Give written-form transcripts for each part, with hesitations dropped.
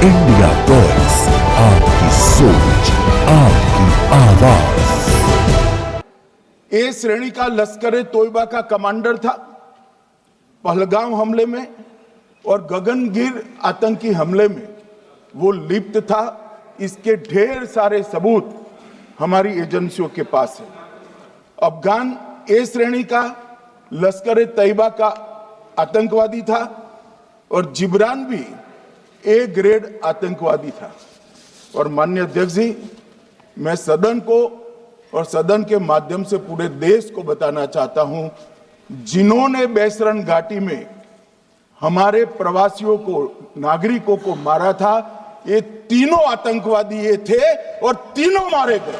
India voice, आपकी सोच, आपकी आवाज। ए श्रेणी का लश्कर तोयबा का कमांडर था। पहलगाम हमले में और गगनगिर आतंकी हमले में वो लिप्त था। इसके ढेर सारे सबूत हमारी एजेंसियों के पास है। अफगान ए श्रेणी का लश्कर तैयबा का आतंकवादी था और जिब्रान भी ए ग्रेड आतंकवादी था। और माननीय अध्यक्ष जी, मैं सदन को और सदन के माध्यम से पूरे देश को बताना चाहता हूं, जिन्होंने बैसरन घाटी में हमारे प्रवासियों को, नागरिकों को मारा था, ये तीनों आतंकवादी ये थे और तीनों मारे गए।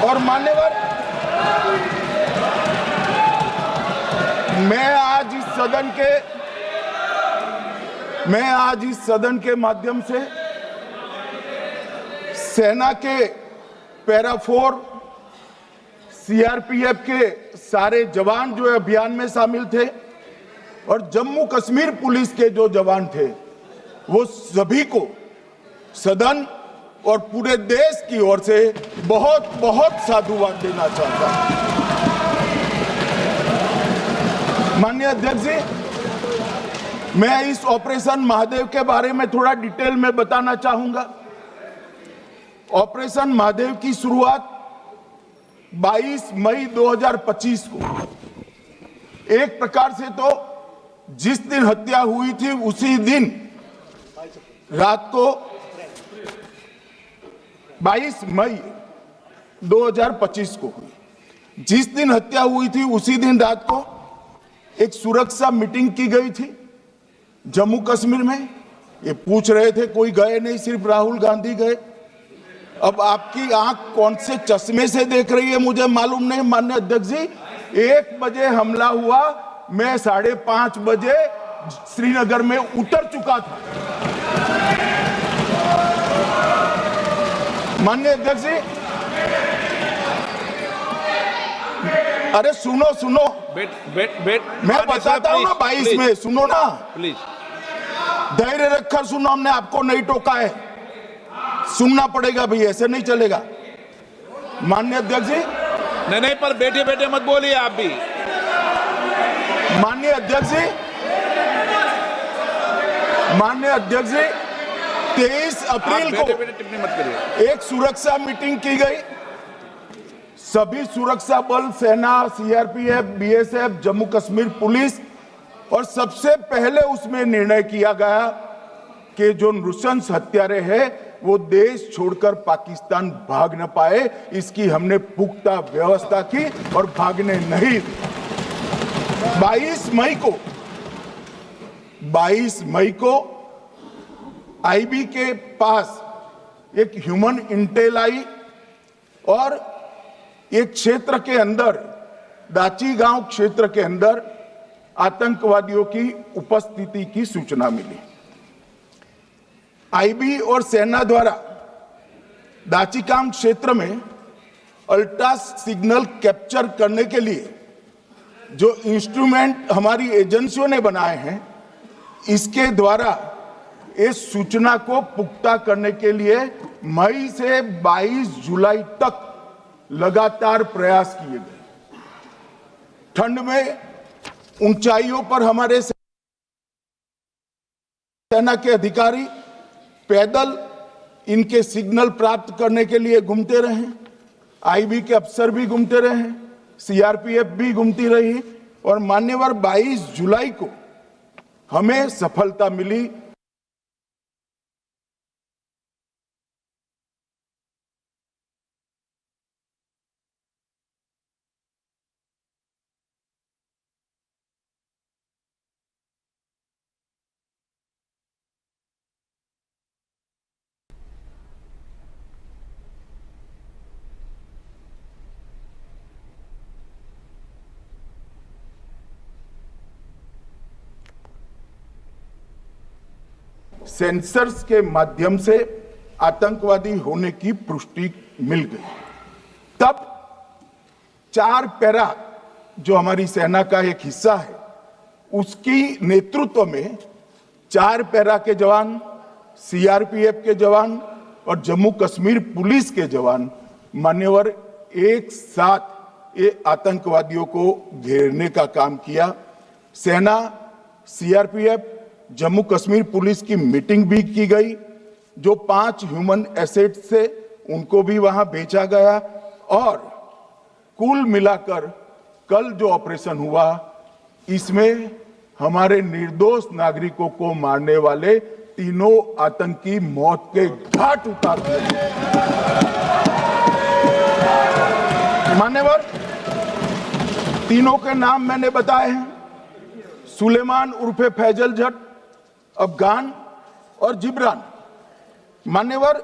और मान्यवर, मैं आज इस सदन के माध्यम से सेना के पैरा 4, सीआरपीएफ के सारे जवान जो अभियान में शामिल थे और जम्मू कश्मीर पुलिस के जो जवान थे, वो सभी को सदन और पूरे देश की ओर से बहुत बहुत साधुवाद देना चाहता हूं। माननीय अध्यक्ष जी, मैं इस ऑपरेशन महादेव के बारे में थोड़ा डिटेल में बताना चाहूंगा। ऑपरेशन महादेव की शुरुआत 22 मई 2025 को, एक प्रकार से तो जिस दिन हत्या हुई थी उसी दिन रात को 22 मई 2025 को हुई। जिस दिन हत्या हुई थी उसी दिन रात को एक सुरक्षा मीटिंग की गई थी जम्मू कश्मीर में। ये पूछ रहे थे, कोई गए नहीं, सिर्फ राहुल गांधी गए। अब आपकी आंख कौन से चश्मे से देख रही है मुझे मालूम नहीं। माननीय अध्यक्ष जी, 1 बजे हमला हुआ, मैं 5:30 बजे श्रीनगर में उतर चुका था। माननीय अध्यक्ष जी, अरे सुनो, मैं बताता हूँ ना 22 में, सुनो ना प्लीज, धैर्य रखकर सुनो, हमने आपको नहीं टोका है, सुनना पड़ेगा भाई, ऐसे नहीं चलेगा। माननीय अध्यक्ष जी, नहीं, पर बैठे बैठे मत बोलिए आप भी। माननीय अध्यक्ष जी, 23 अप्रैल को टिप्पणी मत करिए। एक सुरक्षा मीटिंग की गई। सभी सुरक्षा बल, सेना, CRPF, BSF, Jammu Kashmir police, और सबसे पहले उसमें निर्णय किया गया कि जो नृशंस हत्यारे हैं वो देश छोड़कर पाकिस्तान भाग न पाए, इसकी हमने पुख्ता व्यवस्था की और भागने नहीं दी। 22 मई को आईबी के पास एक ह्यूमन इंटेल आई और एक क्षेत्र के अंदर, दाची गांव क्षेत्र के अंदर आतंकवादियों की उपस्थिति की सूचना मिली। आईबी और सेना द्वारा दाचीकाम क्षेत्र में अल्ट्रा सिग्नल कैप्चर करने के लिए जो इंस्ट्रूमेंट हमारी एजेंसियों ने बनाए हैं, इसके द्वारा इस सूचना को पुख्ता करने के लिए मई से 22 जुलाई तक लगातार प्रयास किए गए। ठंड में ऊंचाइयों पर हमारे सेना के अधिकारी पैदल इनके सिग्नल प्राप्त करने के लिए घूमते रहे, आईबी के अफसर भी घूमते रहे, सीआरपीएफ भी घूमती रही, और मान्यवर 22 जुलाई को हमें सफलता मिली। सेंसर्स के माध्यम से आतंकवादी होने की पुष्टि मिल गई। तब 4 पैरा जो हमारी सेना का एक हिस्सा है, उसकी नेतृत्व में 4 पैरा के जवान, सीआरपीएफ के जवान और जम्मू कश्मीर पुलिस के जवान मान्यवर एक साथ ये आतंकवादियों को घेरने का काम किया। सेना, सीआरपीएफ, जम्मू कश्मीर पुलिस की मीटिंग भी की गई। जो 5 ह्यूमन एसेट्स थे उनको भी वहां भेजा गया और कुल मिलाकर कल जो ऑपरेशन हुआ, इसमें हमारे निर्दोष नागरिकों को मारने वाले तीनों आतंकी मौत के घाट उतार दिए। मान्यवर, तीनों के नाम मैंने बताए हैं, सुलेमान उर्फे फैजल जट, अफगान और जिब्रान। मान्यवर,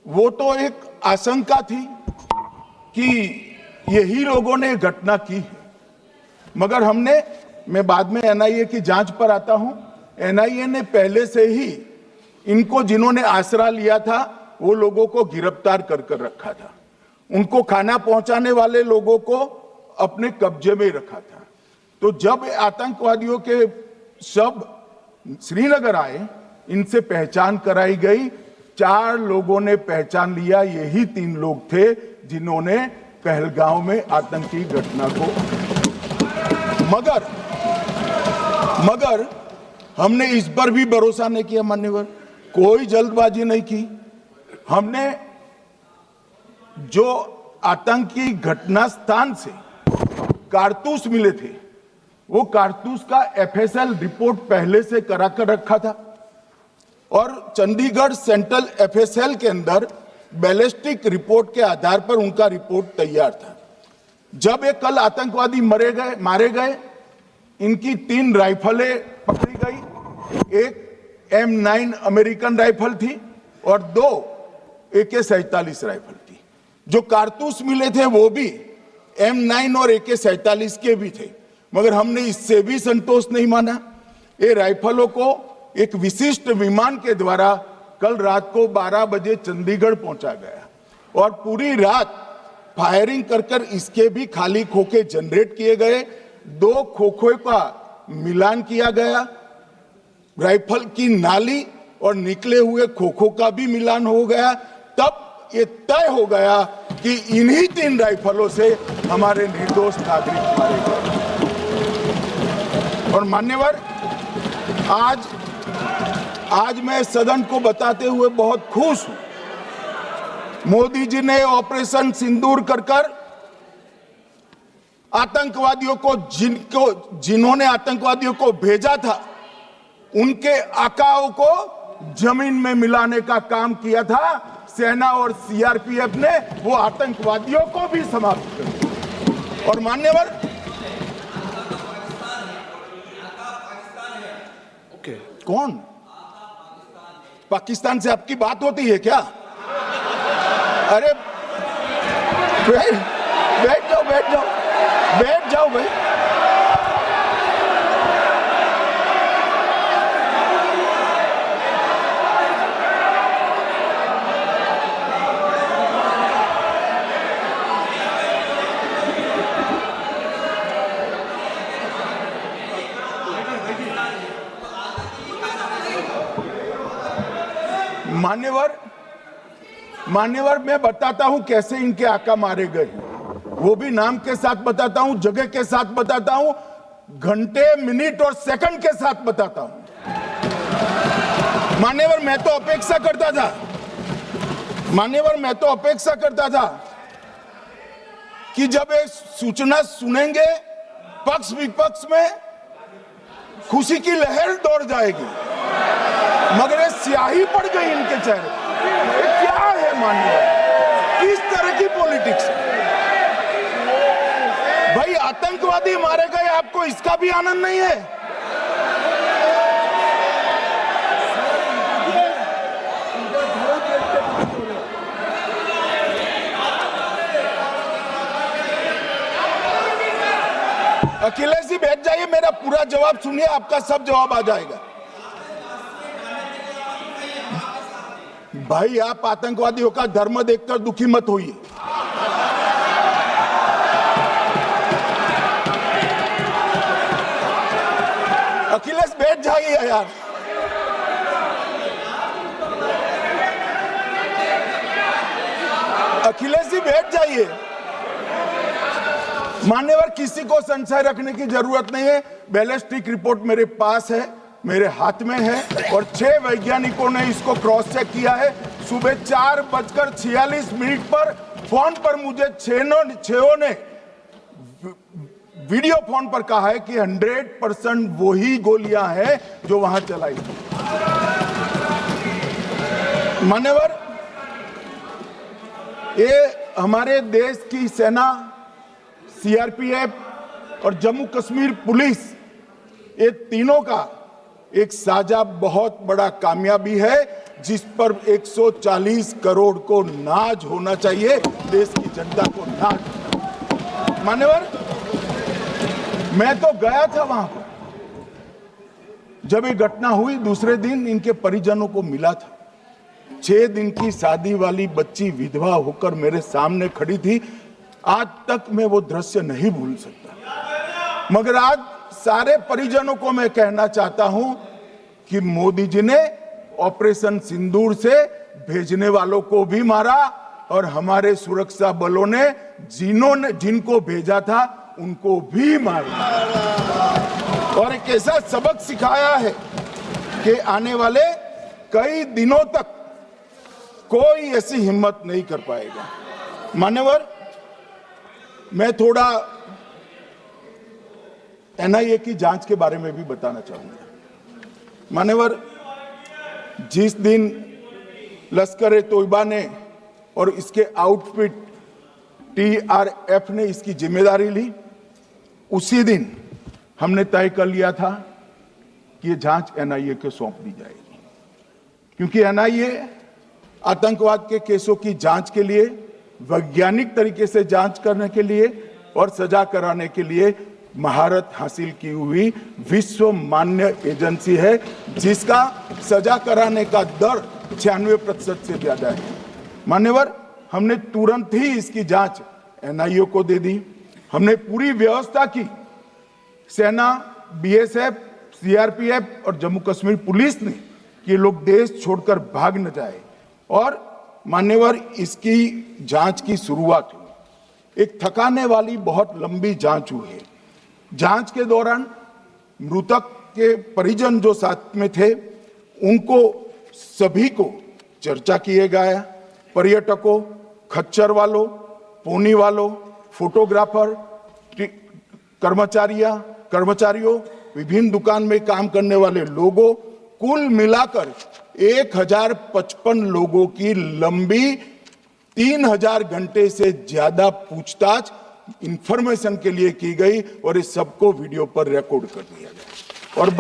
वो तो एक आशंका थी कि यही लोगों ने घटना की है, मगर मैं बाद में एनआईए की जांच पर आता हूं, एनआईए ने पहले से ही इनको, जिन्होंने आसरा लिया था, वो लोगों को गिरफ्तार कर रखा था। उनको खाना पहुंचाने वाले लोगों को अपने कब्जे में रखा था। तो जब आतंकवादियों के शव श्रीनगर आए, इनसे पहचान कराई गई। 4 लोगों ने पहचान लिया, यही 3 लोग थे जिन्होंने पहलगांव में आतंकी घटना को। मगर हमने इस पर भी भरोसा नहीं किया मान्यवर, कोई जल्दबाजी नहीं की। हमने जो आतंकी घटना स्थान से कारतूस मिले थे, वो कारतूस का एफएसएल रिपोर्ट पहले से करा कर रखा था और चंडीगढ़ सेंट्रल एफएसएल के अंदर बैलिस्टिक रिपोर्ट के आधार पर उनका रिपोर्ट तैयार था। जब ये कल आतंकवादी मारे गए, इनकी 3 राइफलें पकड़ी गई। एक M9 अमेरिकन राइफल थी और 2 AK-47 राइफल थी। जो कारतूस मिले थे वो भी M9 और AK-47 के भी थे, मगर हमने इससे भी संतोष नहीं माना। ये राइफलों को एक विशिष्ट विमान के द्वारा कल रात को 12 बजे चंडीगढ़ पहुंचा गया और पूरी रात फायरिंग कर इसके भी खाली खोखे जनरेट किए गए। 2 खोखों का मिलान किया गया, राइफल की नाली और निकले हुए खोखों का भी मिलान हो गया। तब ये तय हो गया कि इन्हीं 3 राइफलों से हमारे निर्दोष नागरिक मारे गए। और मान्यवर, आज मैं सदन को बताते हुए बहुत खुश हूं। मोदी जी ने ऑपरेशन सिंदूर कर आतंकवादियों को, जिन्होंने आतंकवादियों को भेजा था, उनके आकाओं को जमीन में मिलाने का काम किया था। सेना और सीआरपीएफ ने वो आतंकवादियों को भी समाप्त कर दिया। और मान्यवर, कौन पाकिस्तान से आपकी बात होती है क्या? अरे बैठ जाओ भाई। मान्यवर, मैं बताता हूं कैसे इनके आका मारे गए, वो भी नाम के साथ बताता हूं, जगह के साथ बताता हूं, घंटे, मिनट और सेकंड के साथ बताता हूं। मान्यवर, मैं तो अपेक्षा करता था कि जब एक सूचना सुनेंगे, पक्ष विपक्ष में खुशी की लहर दौड़ जाएगी, मगर ये स्याही पड़ गई इनके चेहरे। क्या है मान्यवर, किस तरह की पॉलिटिक्स? भाई, आतंकवादी मारे गए, आपको इसका भी आनंद नहीं है? अखिलेश जी बैठ जाइए, मेरा पूरा जवाब सुनिए, आपका सब जवाब आ जाएगा। भाई, आप आतंकवादियों का धर्म देखकर दुखी मत होइए। गया यार। अखिलेश जी बैठ जाइए। मान्यवर, किसी को संशय रखने की जरूरत नहीं है। बैलिस्टिक रिपोर्ट मेरे पास है, मेरे हाथ में है, और 6 वैज्ञानिकों ने इसको क्रॉस चेक किया है। सुबह 4:46 पर फोन पर मुझे छेओ ने वीडियो फोन पर कहा है कि 100% वही गोलियां हैं जो वहां चलाई। मान्यवर, ये हमारे देश की सेना, सीआरपीएफ और जम्मू कश्मीर पुलिस, ये तीनों का एक साझा बहुत बड़ा कामयाबी है, जिस पर 140 करोड़ को नाज होना चाहिए, देश की जनता को नाज। मान्यवर, मैं तो गया था वहां पर जब ये घटना हुई। दूसरे दिन इनके परिजनों को मिला था। 6 दिन की शादी वाली बच्ची विधवा होकर मेरे सामने खड़ी थी। आज तक मैं वो दृश्य नहीं भूल सकता। मगर आज सारे परिजनों को मैं कहना चाहता हूं कि मोदी जी ने ऑपरेशन सिंदूर से भेजने वालों को भी मारा, और हमारे सुरक्षा बलों ने जिनको भेजा था उनको भी मारा, और एक ऐसा सबक सिखाया है कि आने वाले कई दिनों तक कोई ऐसी हिम्मत नहीं कर पाएगा। मान्यवर, मैं थोड़ा एनआईए की जांच के बारे में भी बताना चाहूंगा। मान्यवर, जिस दिन लश्कर-ए-तोयबा ने और इसके आउटफिट टीआरएफ ने इसकी जिम्मेदारी ली, उसी दिन हमने तय कर लिया था कि ये जांच एनआईए को सौंप दी जाएगी, क्योंकि एनआईए आतंकवाद के केसों की जांच के लिए, वैज्ञानिक तरीके से जांच करने के लिए और सजा कराने के लिए महारत हासिल की हुई विश्व मान्य एजेंसी है, जिसका सजा कराने का दर 96% से ज्यादा है। मान्यवर, हमने तुरंत ही इसकी जांच एनआईए को दे दी। हमने पूरी व्यवस्था की। सेना, बीएसएफ, सीआरपीएफ और जम्मू कश्मीर पुलिस ने कि लोग देश छोड़कर भाग न जाए, और मान्यवर, इसकी जांच की शुरुआत हुई। एक थकाने वाली बहुत लंबी जांच हुई है। जांच के दौरान मृतक के परिजन जो साथ में थे, उनको सभी को चर्चा किए गया। पर्यटकों, खच्चर वालों, पोनी वालों, फोटोग्राफर, कर्मचारियों, विभिन्न दुकान में काम करने वाले लोगों, कुल मिलाकर 1055 लोगों की लंबी 3000 घंटे से ज्यादा पूछताछ इंफॉर्मेशन के लिए की गई, और इस सबको वीडियो पर रिकॉर्ड कर दिया गया। और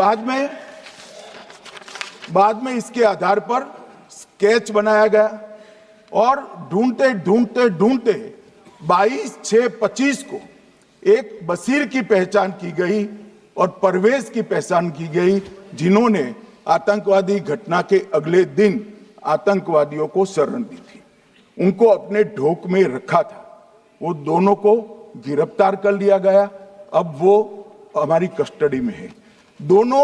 बाद में इसके आधार पर स्केच बनाया गया, और ढूंढते 22/6/25 को एक बशीर की पहचान की गई और परवेज की पहचान की गई, जिन्होंने आतंकवादी घटना के अगले दिन आतंकवादियों को शरण दी थी। उनको अपने ढोक में रखा था। वो दोनों को गिरफ्तार कर लिया गया। अब वो हमारी कस्टडी में है। दोनों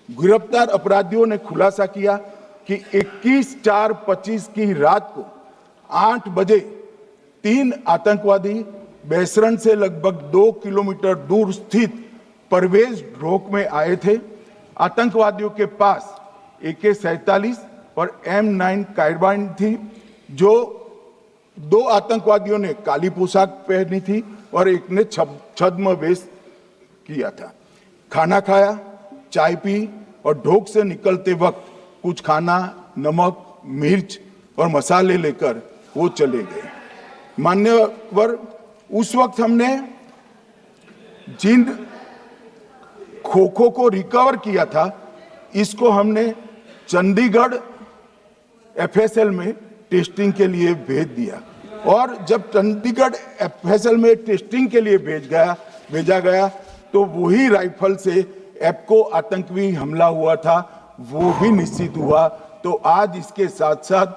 गिरफ्तार अपराधियों ने खुलासा किया कि 21/4/25 की रात को 8 बजे 3 आतंकवादी बेसरन से लगभग 2 किलोमीटर दूर स्थित परवेज ढोक में आए थे। आतंकवादियों के पास AK-47 और M9 कार्बाइन थी। जो 2 आतंकवादियों ने काली पोशाक पहनी थी और एक ने छद्म वेश किया था। खाना खाया, चाय पी, और ढोक से निकलते वक्त कुछ खाना, नमक, मिर्च और मसाले लेकर वो चले गए। मान्यवर, उस वक्त हमने जिन खोखों को रिकवर किया था, इसको हमने चंडीगढ़ FSL में टेस्टिंग के लिए भेज दिया, और जब चंडीगढ़ FSL में टेस्टिंग के लिए भेजा गया तो वही राइफल से एप्को आतंकी हमला हुआ था, वो भी निश्चित हुआ। तो आज इसके साथ साथ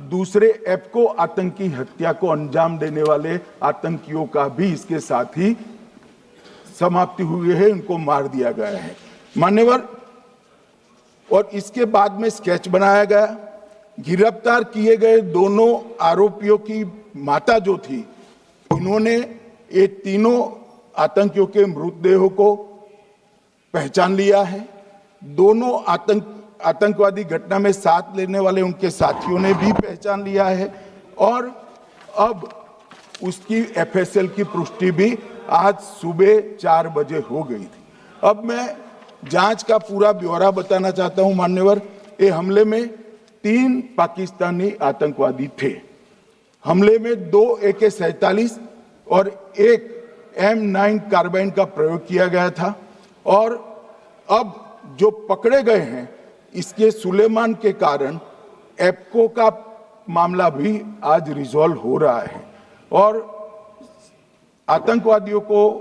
दूसरे एप्को आतंकी हत्या को अंजाम देने वाले आतंकियों का भी इसके साथ ही समाप्ति हुई है, उनको मार दिया गया है। मान्यवर, और इसके बाद में स्केच बनाया गया। गिरफ्तार किए गए दोनों आरोपियों की माता जो थी, इन्होंने ये तीनों आतंकियों के मृतदेहों को पहचान लिया है। दोनों आतंकवादी घटना में साथ लेने वाले उनके साथियों ने भी पहचान लिया है और अब उसकी एफएसएल की पुष्टि भी आज सुबह 4 बजे हो गई थी। अब मैं जांच का पूरा ब्यौरा बताना चाहता हूं मान्यवर। ये हमले में 3 पाकिस्तानी आतंकवादी थे। हमले में 2 AK-47 और 1 M9 कार्बाइन का प्रयोग किया गया था और अब जो पकड़े गए हैं इसके सुलेमान के कारण एप्को का मामला भी आज रिजॉल्व हो रहा है और आतंकवादियों को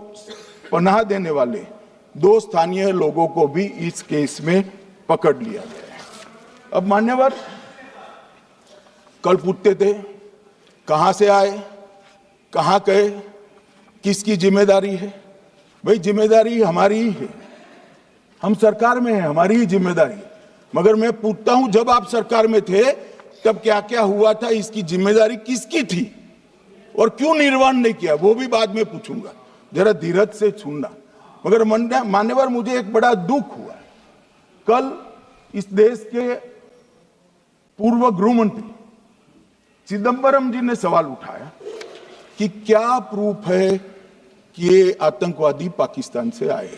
पनाह देने वाले 2 स्थानीय लोगों को भी इस केस में पकड़ लिया गया है। अब मान्यवर, कल पूछते थे कहां से आए, कहां गए, किसकी जिम्मेदारी है। भाई जिम्मेदारी हमारी ही है, हम सरकार में हैं, हमारी ही जिम्मेदारी है। मगर मैं पूछता हूं जब आप सरकार में थे तब क्या क्या हुआ था, इसकी जिम्मेदारी किसकी थी और क्यों निर्वहन नहीं किया, वो भी बाद में पूछूंगा, जरा धीरज से सुनना। मगर मान्यवर, मुझे एक बड़ा दुख हुआ। कल इस देश के पूर्व गृह मंत्री चिदंबरम जी ने सवाल उठाया कि क्या प्रूफ है कि ये आतंकवादी पाकिस्तान से आए,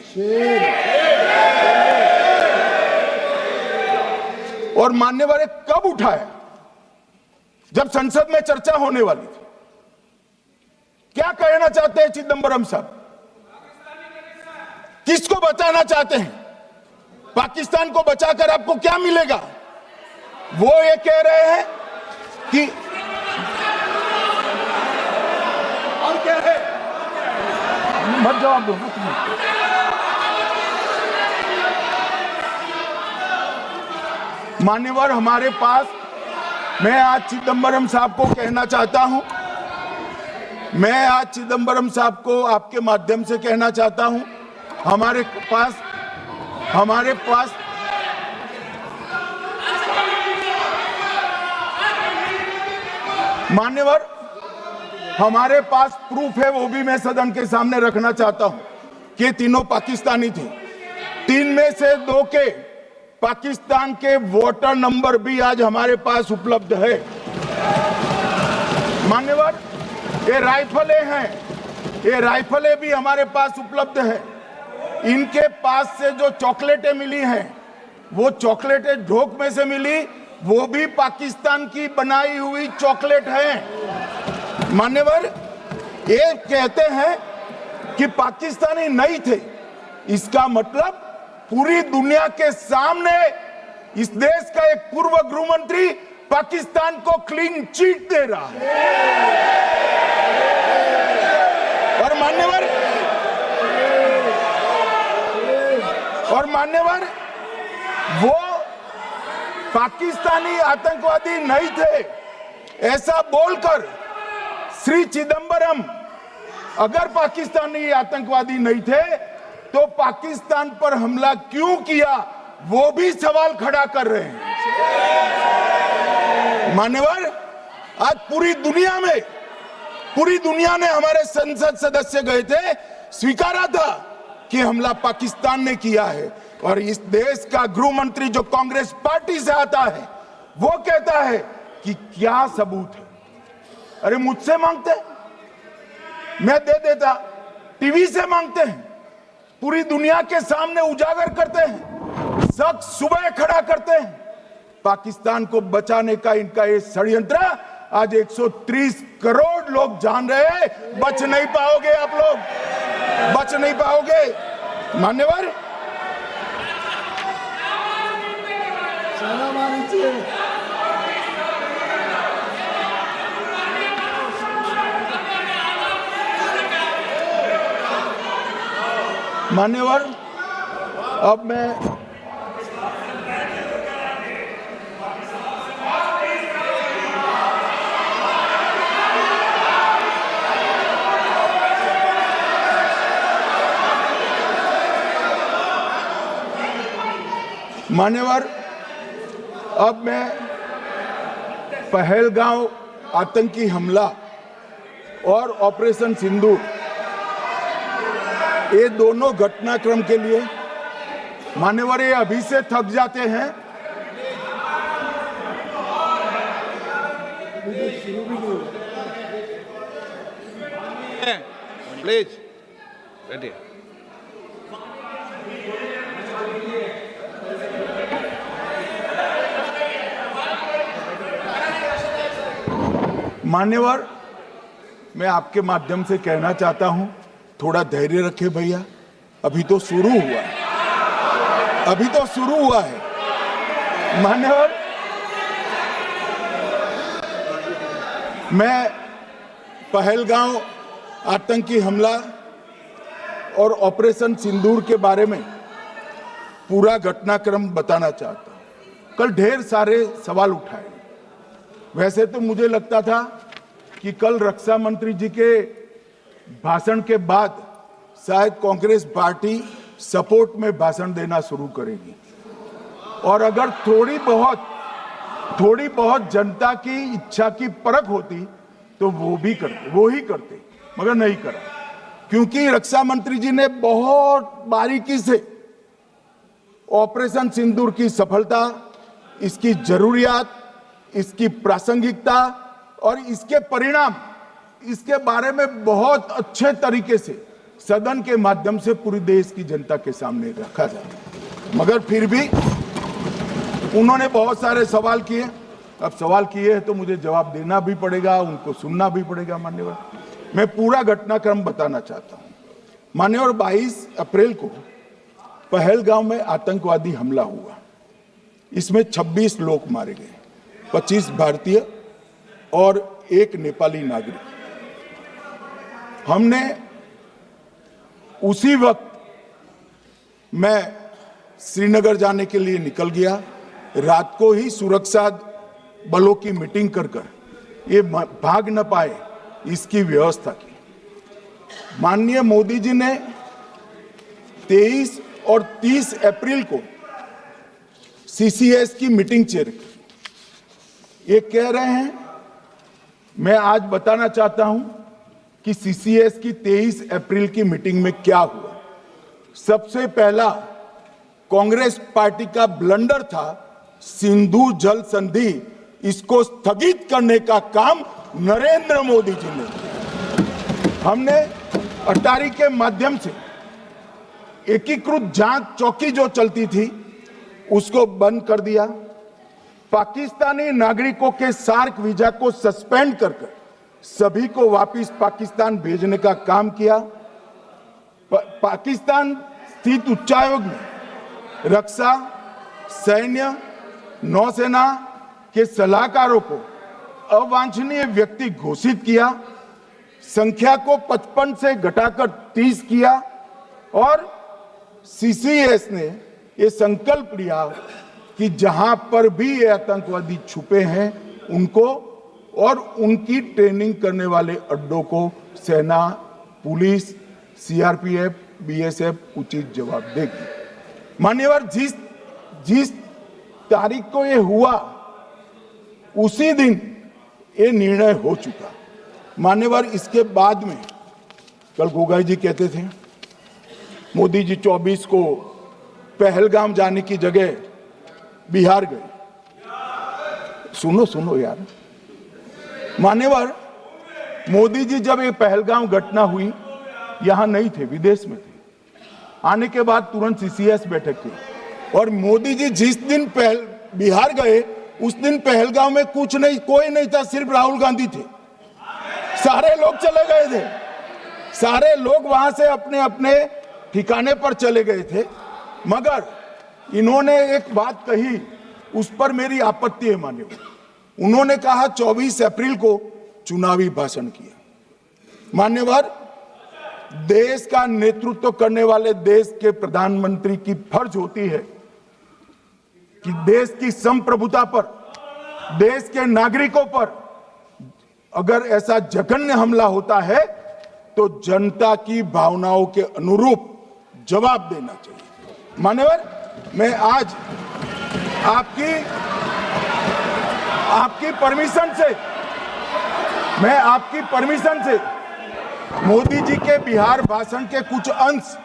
और मान्यवर कब उठाया, जब संसद में चर्चा होने वाली थी। क्या कहना चाहते हैं चिदंबरम साहब, किसको बचाना चाहते हैं, पाकिस्तान को बचाकर आपको क्या मिलेगा। वो ये कह रहे हैं कि और क्या है, मत जवाब दो। मान्यवर, हमारे पास, मैं आज चिदंबरम साहब को कहना चाहता हूं, मैं आज चिदंबरम साहब को आपके माध्यम से कहना चाहता हूं, हमारे पास मान्यवर, हमारे पास प्रूफ है, वो भी मैं सदन के सामने रखना चाहता हूं कि तीनों पाकिस्तानी थे। 3 में से 2 के पाकिस्तान के वोटर नंबर भी आज हमारे पास उपलब्ध है। मान्यवर, ये राइफलें हैं, ये राइफलें भी हमारे पास उपलब्ध है। इनके पास से जो चॉकलेटें मिली हैं, वो चॉकलेटें ढोक में से मिली, वो भी पाकिस्तान की बनाई हुई चॉकलेट है। मान्यवर, ये कहते हैं कि पाकिस्तानी नहीं थे, इसका मतलब पूरी दुनिया के सामने इस देश का एक पूर्व गृह मंत्री पाकिस्तान को क्लीन चिट दे रहा है। और मान्यवर, वो पाकिस्तानी आतंकवादी नहीं थे ऐसा बोलकर श्री चिदंबरम अगर पाकिस्तानी आतंकवादी नहीं थे तो पाकिस्तान पर हमला क्यों किया, वो भी सवाल खड़ा कर रहे हैं। मान्यवर, आज पूरी दुनिया ने हमारे संसद सदस्य गए थे, स्वीकारा था कि हमला पाकिस्तान ने किया है, और इस देश का गृह मंत्री जो कांग्रेस पार्टी से आता है वो कहता है कि क्या सबूत है। अरे मुझसे मांगते, मैं दे देता, टीवी से मांगते हैं, पूरी दुनिया के सामने उजागर करते हैं, सख्त सुबह खड़ा करते हैं। पाकिस्तान को बचाने का इनका ये षड्यंत्र आज 130 करोड़ लोग जान रहे हैं। बच नहीं पाओगे आप लोग, बच नहीं पाओगे। मान्यवर, मान्यवर, अब मैं मान्यवर, अब मैं पहलगांव आतंकी हमला और ऑपरेशन सिंदूर, ये दोनों घटनाक्रम के लिए मान्यवर ये अभी से थक जाते हैं। प्लीज बैठिए। मान्यवर, मैं आपके माध्यम से कहना चाहता हूं, थोड़ा धैर्य रखे भैया, अभी तो शुरू हुआ है, अभी तो शुरू हुआ है। मान्यवर, मैं पहलगांव आतंकी हमला और ऑपरेशन सिंदूर के बारे में पूरा घटनाक्रम बताना चाहता हूं। कल ढेर सारे सवाल उठाए। वैसे तो मुझे लगता था कि कल रक्षा मंत्री जी के भाषण के बाद शायद कांग्रेस पार्टी सपोर्ट में भाषण देना शुरू करेगी और अगर थोड़ी बहुत जनता की इच्छा की परख होती तो वो ही करते, मगर नहीं करा, क्योंकि रक्षा मंत्री जी ने बहुत बारीकी से ऑपरेशन सिंदूर की सफलता, इसकी जरूरियात, इसकी प्रासंगिकता और इसके परिणाम, इसके बारे में बहुत अच्छे तरीके से सदन के माध्यम से पूरी देश की जनता के सामने रखा जाए। मगर फिर भी उन्होंने बहुत सारे सवाल किए। अब सवाल किए हैं तो मुझे जवाब देना भी पड़ेगा, उनको सुनना भी पड़ेगा। मान्यवर, मैं पूरा घटनाक्रम बताना चाहता हूं। मान्यवर, 22 अप्रैल को पहलगांव में आतंकवादी हमला हुआ। इसमें 26 लोग मारे गए, 25 भारतीय और 1 नेपाली नागरिक। हमने उसी वक्त मैं श्रीनगर जाने के लिए निकल गया। रात को ही सुरक्षा बलों की मीटिंग कर ये भाग न पाए इसकी व्यवस्था की। माननीय मोदी जी ने 23 और 30 अप्रैल को CCS की मीटिंग चेयर की। ये कह रहे हैं, मैं आज बताना चाहता हूं कि CCS की 23 अप्रैल की मीटिंग में क्या हुआ। सबसे पहला कांग्रेस पार्टी का ब्लंडर था सिंधु जल संधि, इसको स्थगित करने का काम नरेंद्र मोदी जी ने किया। हमने अटारी के माध्यम से एकीकृत जांच चौकी जो चलती थी उसको बंद कर दिया। पाकिस्तानी नागरिकों के सार्क वीजा को सस्पेंड कर सभी को वापस पाकिस्तान भेजने का काम किया। पाकिस्तान स्थित उच्चायोग ने रक्षा, सैन्य, नौसेना के सलाहकारों को अवांछनीय व्यक्ति घोषित किया। संख्या को 55 से घटाकर 30 किया और CCS ने ये संकल्प लिया कि जहां पर भी ये आतंकवादी छुपे हैं उनको और उनकी ट्रेनिंग करने वाले अड्डों को सेना, पुलिस, CRPF, BSF उचित जवाब देगी। मान्यवर, जिस तारीख को ये हुआ उसी दिन ये निर्णय हो चुका। मान्यवर, इसके बाद में कल गोगाई जी कहते थे मोदी जी 24 को पहलगाम जाने की जगह बिहार गए। सुनो यार। मान्यवर, मोदी जी जब ये पहलगाम घटना हुई यहां नहीं थे, विदेश में थे। आने के बाद तुरंत CCS बैठक की और मोदी जी जिस दिन बिहार गए उस दिन पहलगाम में कोई नहीं था, सिर्फ राहुल गांधी थे। सारे लोग चले गए थे, सारे लोग वहां से अपने अपने ठिकाने पर चले गए थे। मगर इन्होंने एक बात कही, उस पर मेरी आपत्ति है। मान्यवर, उन्होंने कहा 24 अप्रैल को चुनावी भाषण किया। मान्यवर, देश का नेतृत्व करने वाले देश के प्रधानमंत्री की फर्ज होती है कि देश की संप्रभुता पर, देश के नागरिकों पर अगर ऐसा जघन्य हमला होता है तो जनता की भावनाओं के अनुरूप जवाब देना चाहिए। मान्यवर, मैं आज आपकी परमिशन से मैं आपकी परमिशन से मोदी जी के बिहार भाषण के कुछ अंश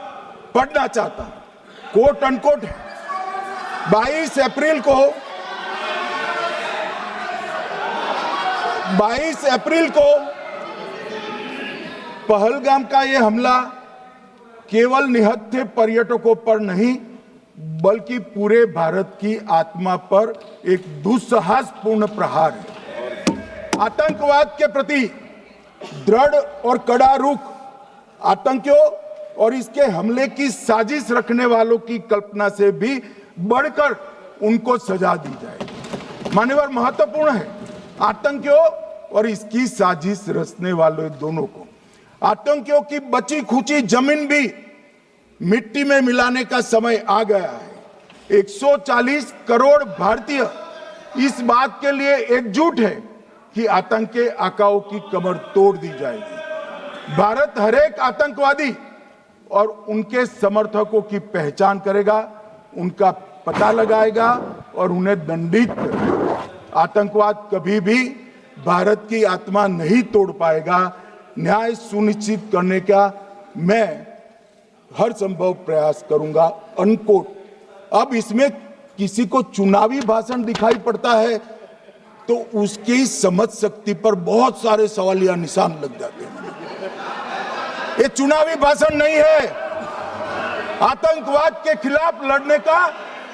पढ़ना चाहता हूं। कोट अनकोट है। 22 अप्रैल को पहलगाम का यह हमला केवल निहत्थे पर्यटकों पर नहीं बल्कि पूरे भारत की आत्मा पर एक दुस्साहसपूर्ण प्रहार है। आतंकवाद के प्रति दृढ़ और कड़ा रुख आतंकियों और इसके हमले की साजिश रखने वालों की कल्पना से भी बढ़कर उनको सजा दी जाए। मान्यवर, महत्वपूर्ण है आतंकियों और इसकी साजिश रचने वालों दोनों को। आतंकियों की बची खुची जमीन भी मिट्टी में मिलाने का समय आ गया है। 140 करोड़ भारतीय इस बात के लिए एकजुट है कि आतंक के आकाओं की कमर तोड़ दी जाएगी। भारत हरेक आतंकवादी और उनके समर्थकों की पहचान करेगा, उनका पता लगाएगा और उन्हें दंडित करेगा। आतंकवाद कभी भी भारत की आत्मा नहीं तोड़ पाएगा। न्याय सुनिश्चित करने का मैं हर संभव प्रयास करूंगा। अनकोट। अब इसमें किसी को चुनावी भाषण दिखाई पड़ता है तो उसकी समझ शक्ति पर बहुत सारे सवालिया निशान लग जाते हैं। ये चुनावी भाषण नहीं है। आतंकवाद के खिलाफ लड़ने का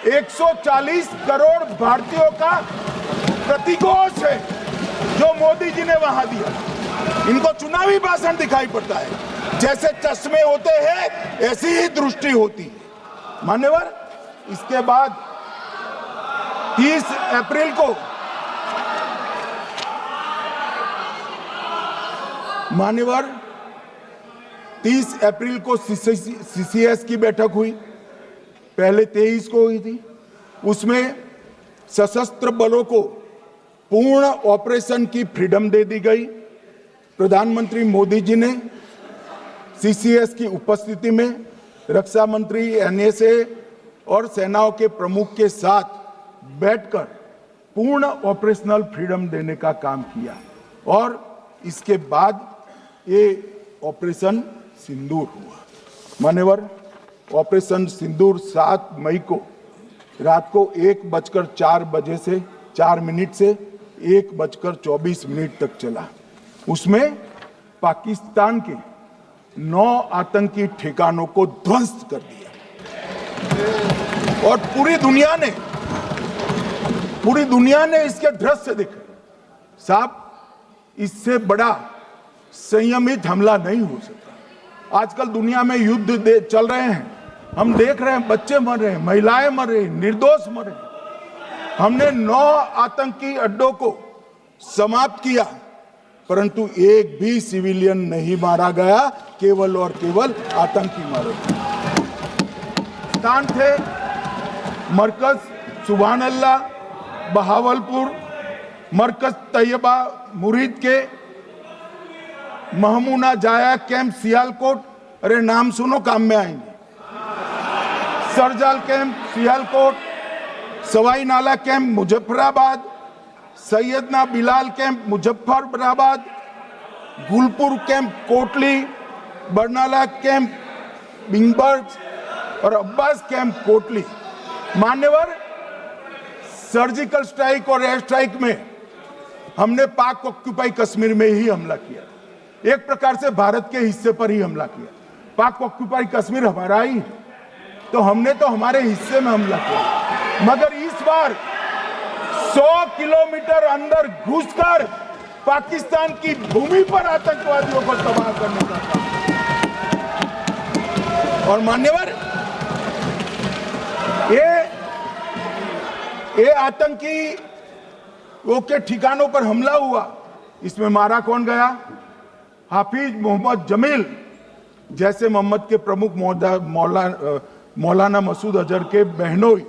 140 करोड़ भारतीयों का प्रतिघोष है जो मोदी जी ने वहां दिया। इनको चुनावी भाषण दिखाई पड़ता है। जैसे चश्मे होते हैं ऐसी ही दृष्टि होती है। मान्यवर, इसके बाद 30 अप्रैल को मान्यवर 30 अप्रैल को सीसीएस की बैठक हुई। पहले 23 को हुई थी। उसमें सशस्त्र बलों को पूर्ण ऑपरेशन की फ्रीडम दे दी गई। प्रधानमंत्री मोदी जी ने सीसीएस की उपस्थिति में रक्षा मंत्री, एनएसए और सेनाओं के प्रमुख के साथ बैठकर पूर्ण ऑपरेशनल फ्रीडम देने का काम किया और इसके बाद ये ऑपरेशन सिंदूर हुआ। मान्यवर, ऑपरेशन सिंदूर 7 मई को रात को 1:04 से 4 मिनट से 1:24 तक चला। उसमें पाकिस्तान के 9 आतंकी ठिकानों को ध्वस्त कर दिया और पूरी दुनिया ने इसके दृश्य देखे। साहब, इससे बड़ा संयमित हमला नहीं हो सकता। आजकल दुनिया में युद्ध चल रहे हैं। हम देख रहे हैं बच्चे मर रहे हैं, महिलाएं मर रही, निर्दोष मर रहे। हमने 9 आतंकी अड्डों को समाप्त किया परंतु एक भी सिविलियन नहीं मारा गया, केवल और केवल आतंकी मारे स्थान थे। मरकज सुभान अल्लाह बहावलपुर, मरकज तैयबा मुरीद के, महमूना जाया कैंप सियालकोट, अरे नाम सुनो काम में आएंगे, सरजाल camp Sialkot, Sawai Nala camp Muzaffarabad, Syedna Bilal camp Muzaffarabad, Gulpur camp Kotli, Barnala camp बिंगबर्ग और अब्बास कैंप कोटली। मान्यवर, सर्जिकल स्ट्राइक और एयर स्ट्राइक में हमने पाक ऑक्यूपाई कश्मीर में ही हमला किया। एक प्रकार से भारत के हिस्से पर ही हमला किया। पाक ऑक्यूपाई कश्मीर हमारा ही है, तो हमने तो हमारे हिस्से में हमला किया। मगर इस बार 100 किलोमीटर अंदर घुसकर पाकिस्तान की भूमि पर आतंकवादियों को तबाह करने का काम। और मान्यवर, ये आतंकी वो के ठिकानों पर हमला हुआ। इसमें मारा कौन गया? हाफिज मोहम्मद जमील जैसे मोहम्मद के प्रमुख मौलाना मसूद अजहर के बहनोई,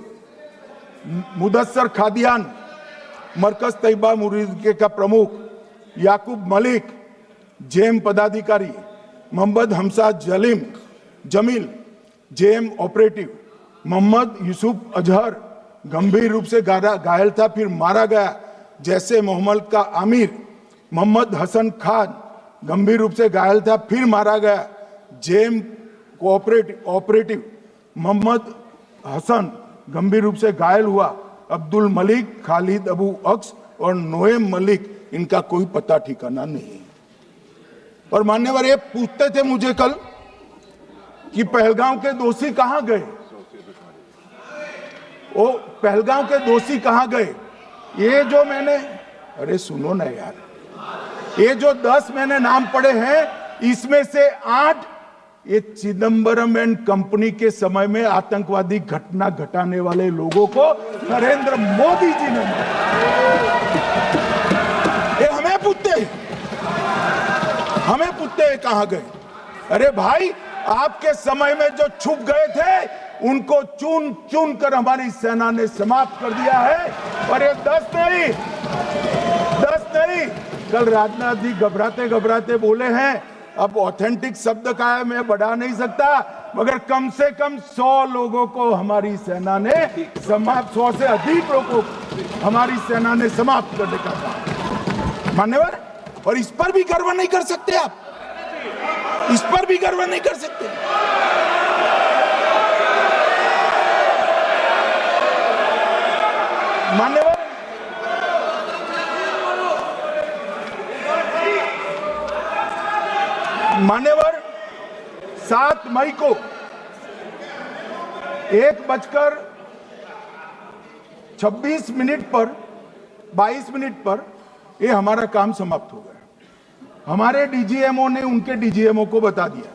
मुदस्सर खादियान मरकज तैयबा मुरीद का प्रमुख, याकूब मलिक जेएम पदाधिकारी, मोहम्मद हमसा जमील जेएम ऑपरेटिव, मोहम्मद यूसुफ अजहर गंभीर रूप से घायल था, फिर मारा गया। जैसे मोहम्मद का आमिर मोहम्मद हसन खान गंभीर रूप से घायल था, फिर मारा गया। जेम ऑपरेटिव मोहम्मद हसन गंभीर रूप से घायल हुआ। अब्दुल मलिक, खालिद अबू अक्स और नोएम मलिक, इनका कोई पता ठिकाना नहीं। और मान्यवर ये पूछते थे मुझे कल कि पहलगांव के दोषी कहां गए, वो पहलगांव के दोषी कहां गए। ये जो मैंने, अरे सुनो ना यार, ये जो 10 मैंने नाम पढ़े हैं, इसमें से 8 ये चिदंबरम एंड कंपनी के समय में आतंकवादी घटना घटाने वाले लोगों को नरेंद्र मोदी जी ने मारा। ये हमें पूछते हैं कहां गए। अरे भाई, आपके समय में जो छुप गए थे उनको चुन चुन कर हमारी सेना ने समाप्त कर दिया है। और ये 10 नहीं, कल राजनाथ जी घबराते घबराते बोले हैं, अब ऑथेंटिक शब्द का है, मैं बढ़ा नहीं सकता, मगर कम से कम 100 लोगों को हमारी सेना ने समाप्त, 100 से अधिक लोगों को हमारी सेना ने समाप्त करने का कहा। मान्यवर, और इस पर भी गर्व नहीं कर सकते आप, इस पर भी गर्व नहीं कर सकते। मान्यवर 7 मई को 1:26 पर 22 मिनट पर ये हमारा काम समाप्त हो गया। हमारे डीजीएमओ ने उनके डीजीएमओ को बता दिया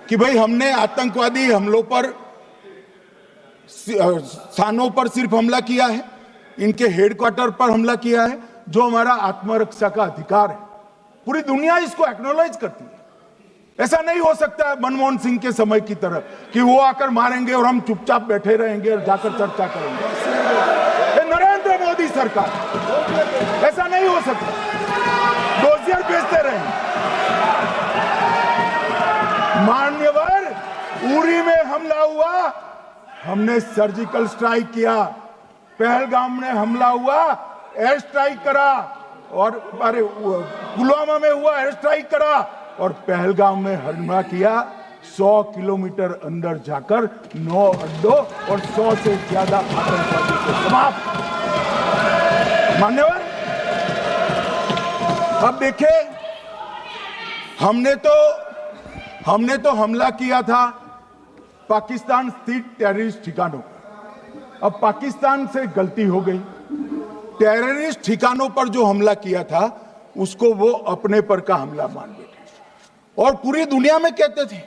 कि भाई हमने आतंकवादी हमलों पर स्थानों पर सिर्फ हमला किया है, इनके हेडक्वार्टर पर हमला किया है, जो हमारा आत्मरक्षा का अधिकार है। पूरी दुनिया इसको एक्नॉलेज करती है। ऐसा नहीं हो सकता है मनमोहन सिंह के समय की तरह कि वो आकर मारेंगे और हम चुपचाप बैठे रहेंगे और जाकर चर्चा करेंगे। ये नरेंद्र मोदी सरकार, ऐसा नहीं हो सकता। डोजियर भेजते रहेंगे। मान्यवर, उरी में हमला हुआ, हमने सर्जिकल स्ट्राइक किया। पहलगाम में हमला हुआ, एयर स्ट्राइक करा, और अरे पुलवामा में हुआ, एयर स्ट्राइक करा, और पहलगाम में हमला किया। 100 किलोमीटर अंदर जाकर 9 अड्डों और 100 से ज्यादा आतंकवादी को समाप्त। मान्यवर, अब देखिए, हमने तो हमला किया था पाकिस्तान स्थित टेररिस्ट ठिकानों पर। अब पाकिस्तान से गलती हो गई, टेररिस्ट ठिकानों पर जो हमला किया था उसको वो अपने पर का हमला मान बैठे, और पूरी दुनिया में कहते थे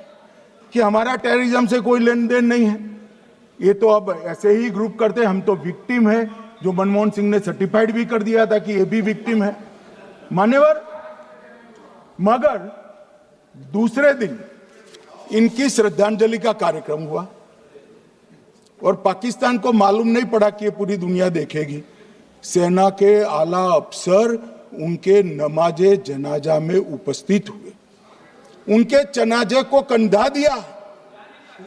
कि हमारा टेररिज्म से कोई लेन देन नहीं है। ये तो अब ऐसे ही ग्रुप करते, हम तो विक्टिम है, जो मनमोहन सिंह ने सर्टिफाइड भी कर दिया था कि ये भी विक्टिम है। मान्यवर, मगर दूसरे दिन इनकी श्रद्धांजलि का कार्यक्रम हुआ और पाकिस्तान को मालूम नहीं पड़ा कि ये पूरी दुनिया देखेगी। सेना के आला अफसर उनके नमाजे जनाजा में उपस्थित हुए, उनके जनाजे को कंधा दिया,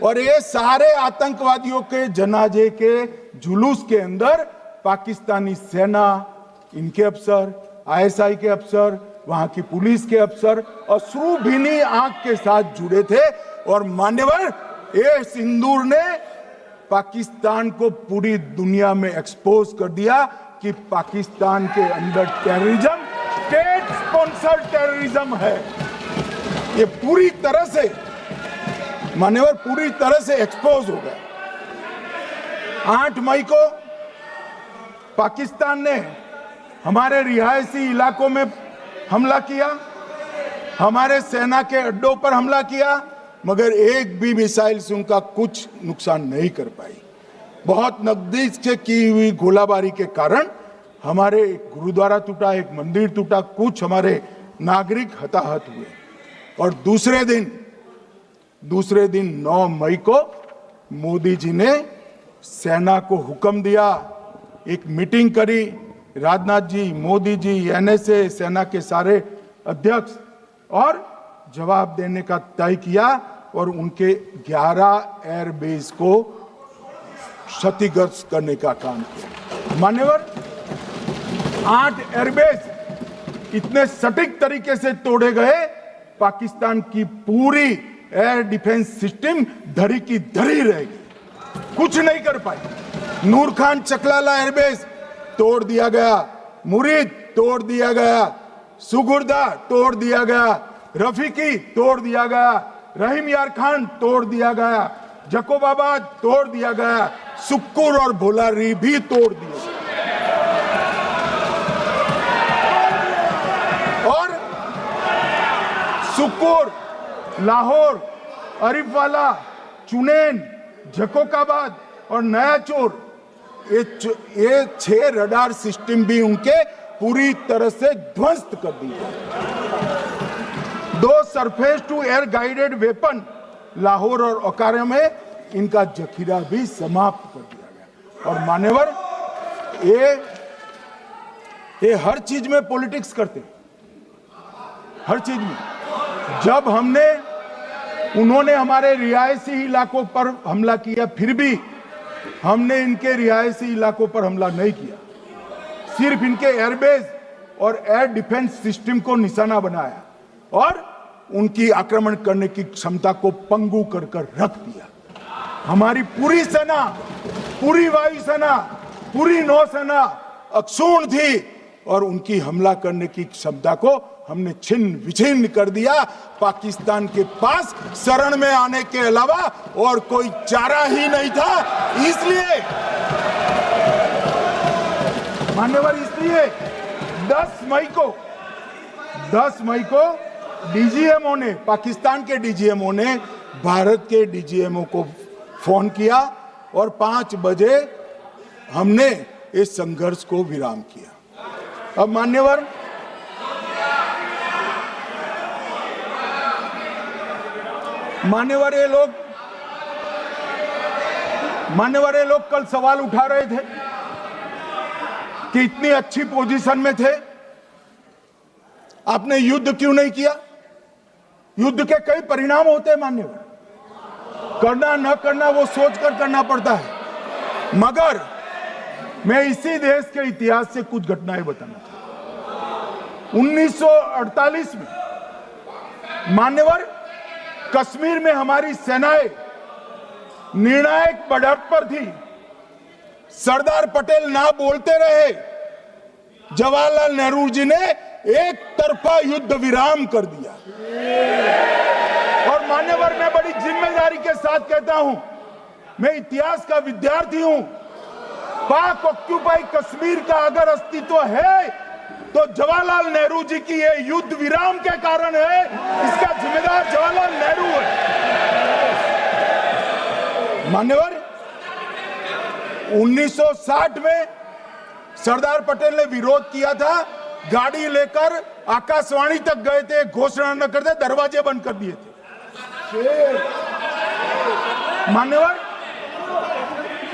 और ये सारे आतंकवादियों के जनाजे के जुलूस के अंदर पाकिस्तानी सेना, इनके अफसर, आईएसआई के अफसर, वहां की पुलिस के अफसर अश्रुभीनी आंख के साथ जुड़े थे। और मान्यवर, ये सिंदूर ने पाकिस्तान को पूरी दुनिया में एक्सपोज कर दिया कि पाकिस्तान के अंदर टेररिज्म स्टेट स्पॉन्सर्ड टेररिज्म है। ये पूरी तरह से, मान्यवर, पूरी तरह से एक्सपोज हो गया। 8 मई को पाकिस्तान ने हमारे रिहायशी इलाकों में हमला किया, हमारे सेना के अड्डों पर हमला किया, मगर एक भी मिसाइल से उनका कुछ नुकसान नहीं कर पाई। बहुत नजदीक से की हुई गोलाबारी के कारण हमारे गुरुद्वारा टूटा, एक मंदिर टूटा, कुछ हमारे नागरिक हताहत हुए। और दूसरे दिन 9 मई को मोदी जी ने सेना को हुक्म दिया, एक मीटिंग करी, राजनाथ जी, मोदी जी, एनएसए, सेना के सारे अध्यक्ष, और जवाब देने का तय किया और उनके 11 एयरबेस को क्षतिग्रस्त करने का काम किया। मान्यवर, 8 एयरबेस इतने सटीक तरीके से तोड़े गए, पाकिस्तान की पूरी एयर डिफेंस सिस्टम धरी की धरी रह गई, कुछ नहीं कर पाई। नूर खान चकलाला एयरबेस तोड़ दिया गया, मुरीद तोड़ दिया गया, सुगुर्दा तोड़ दिया गया, रफीकी तोड़ दिया गया, रहीम यार खान तोड़ दिया गया, जकोबाबाद तोड़ दिया गया, सुक्कुर और भोलारी भी तोड़ दिया और सुक्कुर, लाहौर, अरिफवाला, चुनेन, झकोकाबाद और नया चोर, ये 6 रडार सिस्टम भी उनके पूरी तरह से ध्वस्त कर दिए। 2 surface to air guided weapon Lahore और ओकारा में इनका जखीरा भी समाप्त कर दिया गया। और मान्यवर, ये हर चीज में पॉलिटिक्स करते, हर चीज में। जब उन्होंने हमारे रिहायशी इलाकों पर हमला किया, फिर भी हमने इनके रिहायशी इलाकों पर हमला नहीं किया, सिर्फ इनके एयरबेस और एयर डिफेंस सिस्टम को निशाना बनाया और उनकी आक्रमण करने की क्षमता को पंगु कर रख दिया। हमारी पूरी सेना, पूरी वायुसेना, पूरी नौसेना अक्षुण्ण थी और उनकी हमला करने की क्षमता को हमने छिन्न विछिन्न कर दिया। पाकिस्तान के पास शरण में आने के अलावा और कोई चारा ही नहीं था। इसलिए मान्यवर, इसलिए 10 मई को डीजीएमओ ने, पाकिस्तान के डीजीएमओ ने भारत के डीजीएमओ को फोन किया और 5 बजे हमने इस संघर्ष को विराम किया। अब मान्यवर, ये लोग कल सवाल उठा रहे थे कि इतनी अच्छी पोजीशन में थे, आपने युद्ध क्यों नहीं किया? युद्ध के कई परिणाम होते हैं मान्यवर, करना न करना वो सोचकर करना पड़ता है। मगर मैं इसी देश के इतिहास से कुछ घटनाएं बताना चाहता हूं। 1948 में मान्यवर, कश्मीर में हमारी सेनाएं निर्णायक बढ़त पर थी। सरदार पटेल ना बोलते रहे, जवाहरलाल नेहरू जी ने एक तरफा युद्ध विराम कर दिया। और मान्यवर, मैं बड़ी जिम्मेदारी के साथ कहता हूं, मैं इतिहास का विद्यार्थी हूं। पाक ऑक्यूपाई कश्मीर का अगर अस्तित्व है तो जवाहरलाल नेहरू जी की ये युद्ध विराम के कारण है। इसका जिम्मेदार जवाहरलाल नेहरू है। मान्यवर, 1960 में सरदार पटेल ने विरोध किया था, गाड़ी लेकर आकाशवाणी तक गए थे, घोषणा न करते दरवाजे बंद कर दिए थे। मान्यवर,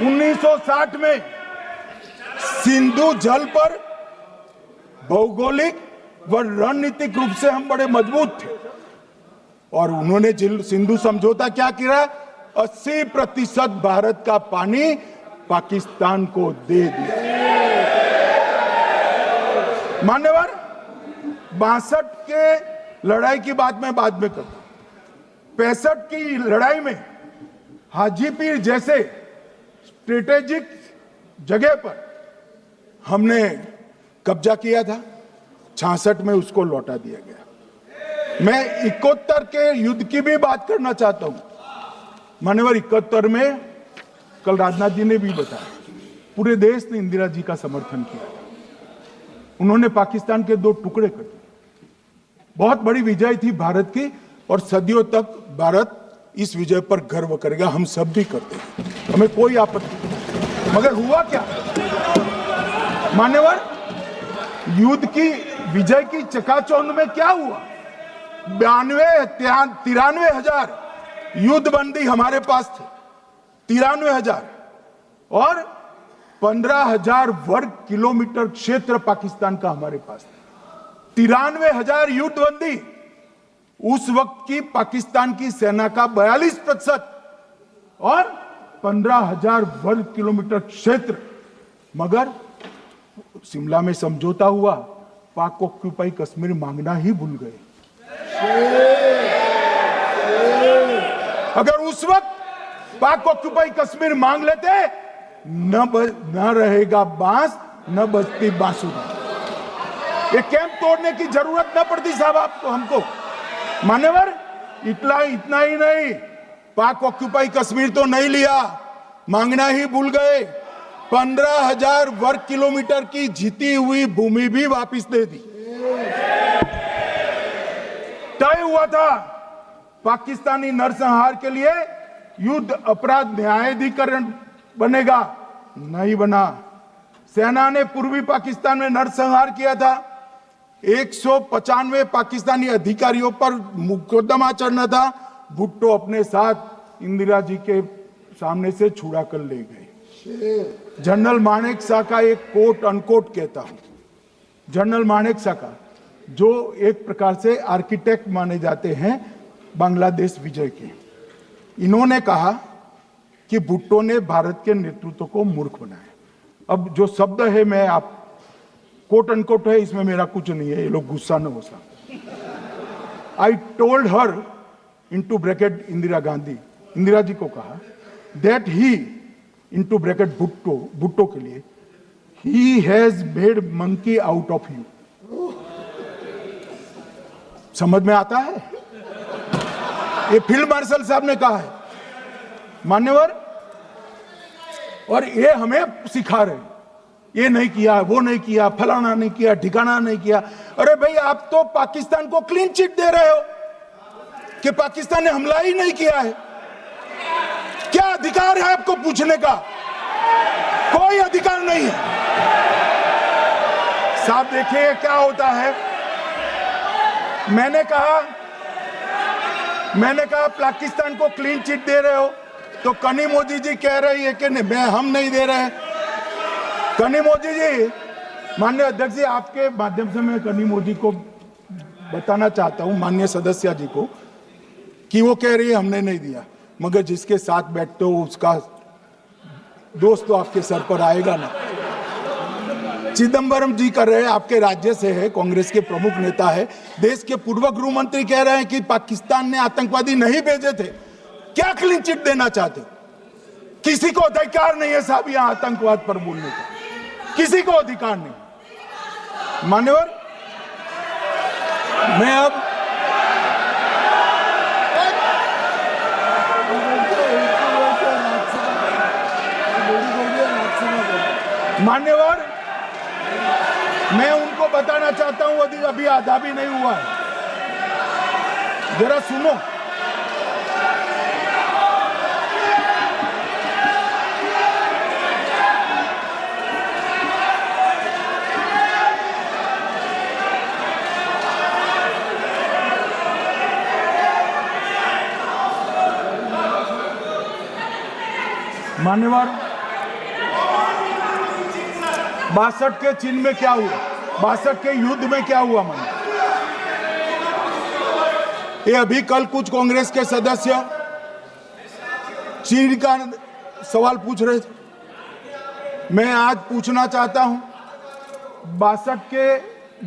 1960 में सिंधु जल पर भौगोलिक व रणनीतिक रूप से हम बड़े मजबूत थे और उन्होंने सिंधु समझौता क्या किया? 80% भारत का पानी पाकिस्तान को दे दिया। मान्यवर, 62 के लड़ाई की बात मैं बाद में करता हूं। 65 की लड़ाई में हाजीपीर जैसे स्ट्रेटेजिक जगह पर हमने कब्जा किया था। 66 में उसको लौटा दिया गया। मैं 71 के युद्ध की भी बात करना चाहता हूं। मान्यवर, 71 में कल राजनाथ जी ने भी बताया, पूरे देश ने इंदिरा जी का समर्थन किया। उन्होंने पाकिस्तान के 2 टुकड़े कर दिए। बहुत बड़ी विजय थी भारत की और सदियों तक भारत इस विजय पर गर्व करेगा। हम सब भी करते हैं, हमें कोई आपत्ति नहीं। मगर हुआ क्या मान्यवर? युद्ध की विजय की चकाचौंध में क्या हुआ? 93 हजार युद्धबंदी हमारे पास थे, 93 हजार, और 15,000 वर्ग किलोमीटर क्षेत्र पाकिस्तान का हमारे पास था। 93 हजार युद्धबंदी। उस वक्त की पाकिस्तान की सेना का 42% और 15,000 वर्ग किलोमीटर क्षेत्र, मगर शिमला में समझौता हुआ, पाक ऑक्यूपाई कश्मीर मांगना ही भूल गए। अगर उस वक्त पाक ऑक्यूपाई कश्मीर मांग लेते, न रहेगा बांस, न बजती बांसुरी। ये कैंप तोड़ने की जरूरत न पड़ती साहब आपको, हमको। मान्यवर, इतना ही नहीं, पाक ऑक्यूपाई कश्मीर तो नहीं लिया, मांगना ही भूल गए। 15,000 वर्ग किलोमीटर की जीती हुई भूमि भी वापस दे दी। तय हुआ था पाकिस्तानी नरसंहार के लिए युद्ध अपराध न्यायाधिकरण बनेगा, नहीं बना। सेना ने पूर्वी पाकिस्तान में नरसंहार किया था। 195 पाकिस्तानी अधिकारियों पर मुकदमा चढ़ना था। भुट्टो अपने साथ इंदिरा जी के सामने से छुड़ा कर ले गए। जनरल मानेक शाह का एक कोट अनकोट कहता हूं, जनरल मानेक शाह का, जो एक प्रकार से आर्किटेक्ट माने जाते हैं बांग्लादेश विजय के, इन्होंने कहा कि भुट्टो ने भारत के नेतृत्व को मूर्ख बनाया। अब जो शब्द है, मैं आप कोट अनकोट है, इसमें मेरा कुछ नहीं है, ये लोग गुस्सा न हो सकते। I told her into bracket Indira Gandhi, Indira ji को कहा, that he into bracket Bhutto के लिए, he has made monkey out of you. समझ में आता है? ये फील्ड मार्शल साहब ने कहा है, मान्यवर। और ये हमें सिखा रहे, ये नहीं किया, वो नहीं किया, फलाना नहीं किया, ठिकाना नहीं किया। अरे भाई, आप तो पाकिस्तान को क्लीन चिट दे रहे हो कि पाकिस्तान ने हमला ही नहीं किया है। क्या अधिकार है आपको पूछने का? कोई अधिकार नहीं है साहब। देखिए क्या होता है। मैंने कहा पाकिस्तान को क्लीन चिट दे रहे हो, तो कनी मोदी जी कह रही है कि नहीं, हम नहीं दे रहे हैं। कनी मोदी जी, माननीय अध्यक्ष जी, आपके माध्यम से मैं कनी मोदी को बताना चाहता हूं, माननीय सदस्य जी को, कि वो कह रही है हमने नहीं दिया, मगर जिसके साथ बैठते हो उसका दोस्त तो आपके सर पर आएगा ना। चिदंबरम जी कर रहे हैं, आपके राज्य से है, कांग्रेस के प्रमुख नेता है। देश के पूर्व गृह मंत्री कह रहे हैं कि पाकिस्तान ने आतंकवादी नहीं भेजे थे। क्या क्लीन चिट देना चाहते? किसी को अधिकार नहीं है साहब यहां आतंकवाद पर बोलने का, किसी को अधिकार नहीं। मान्यवर, मैं अब मान्यवर, मैं उनको बताना चाहता हूं, अभी आधा भी नहीं हुआ है, जरा सुनो। मान्यवर, 62 के चिन्ह में क्या हुआ, 62 के युद्ध में क्या हुआ? मान्य, ये अभी कल कुछ कांग्रेस के सदस्य चीन का सवाल पूछ रहे थे। मैं आज पूछना चाहता हूं, 62 के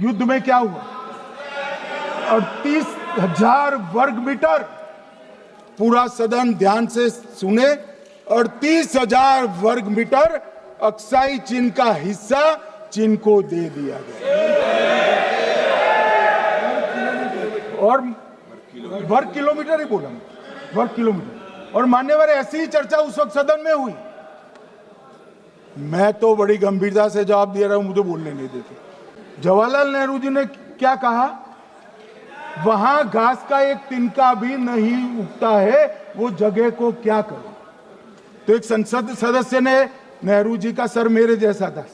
युद्ध में क्या हुआ? 38,000 वर्ग मीटर, पूरा सदन ध्यान से सुने, 38,000 वर्ग मीटर अक्साई चीन का हिस्सा चीन को दे दिया गया। और वर्ग किलोमीटर ही बोला, वर्ग किलोमीटर। और मान्यवर, ऐसी ही चर्चा उस वक्त सदन में हुई। मैं तो बड़ी गंभीरता से जवाब दे रहा हूं, मुझे बोलने नहीं देते। जवाहरलाल नेहरू जी ने क्या कहा? वहां घास का एक तिनका भी नहीं उगता है, वो जगह को क्या करो। तो एक संसद सदस्य ने, नेहरू जी का सर मेरे जैसा था,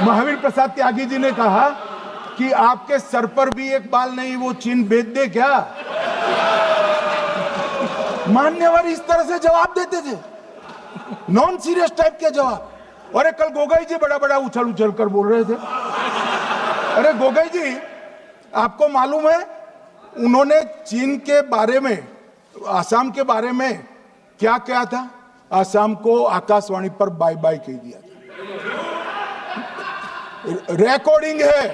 महावीर प्रसाद त्यागी जी ने कहा कि आपके सर पर भी एक बाल नहीं, वो चीन बेच दे क्या? मान्यवर इस तरह से जवाब देते थे, नॉन सीरियस टाइप के जवाब। और कल गोगोई जी बड़ा बड़ा उछल कर बोल रहे थे। अरे गोगोई जी, आपको मालूम है, उन्होंने चीन के बारे में आसाम के बारे में क्या क्या था? आसाम को आकाशवाणी पर बाय बाय कह दिया था। रिकॉर्डिंग है,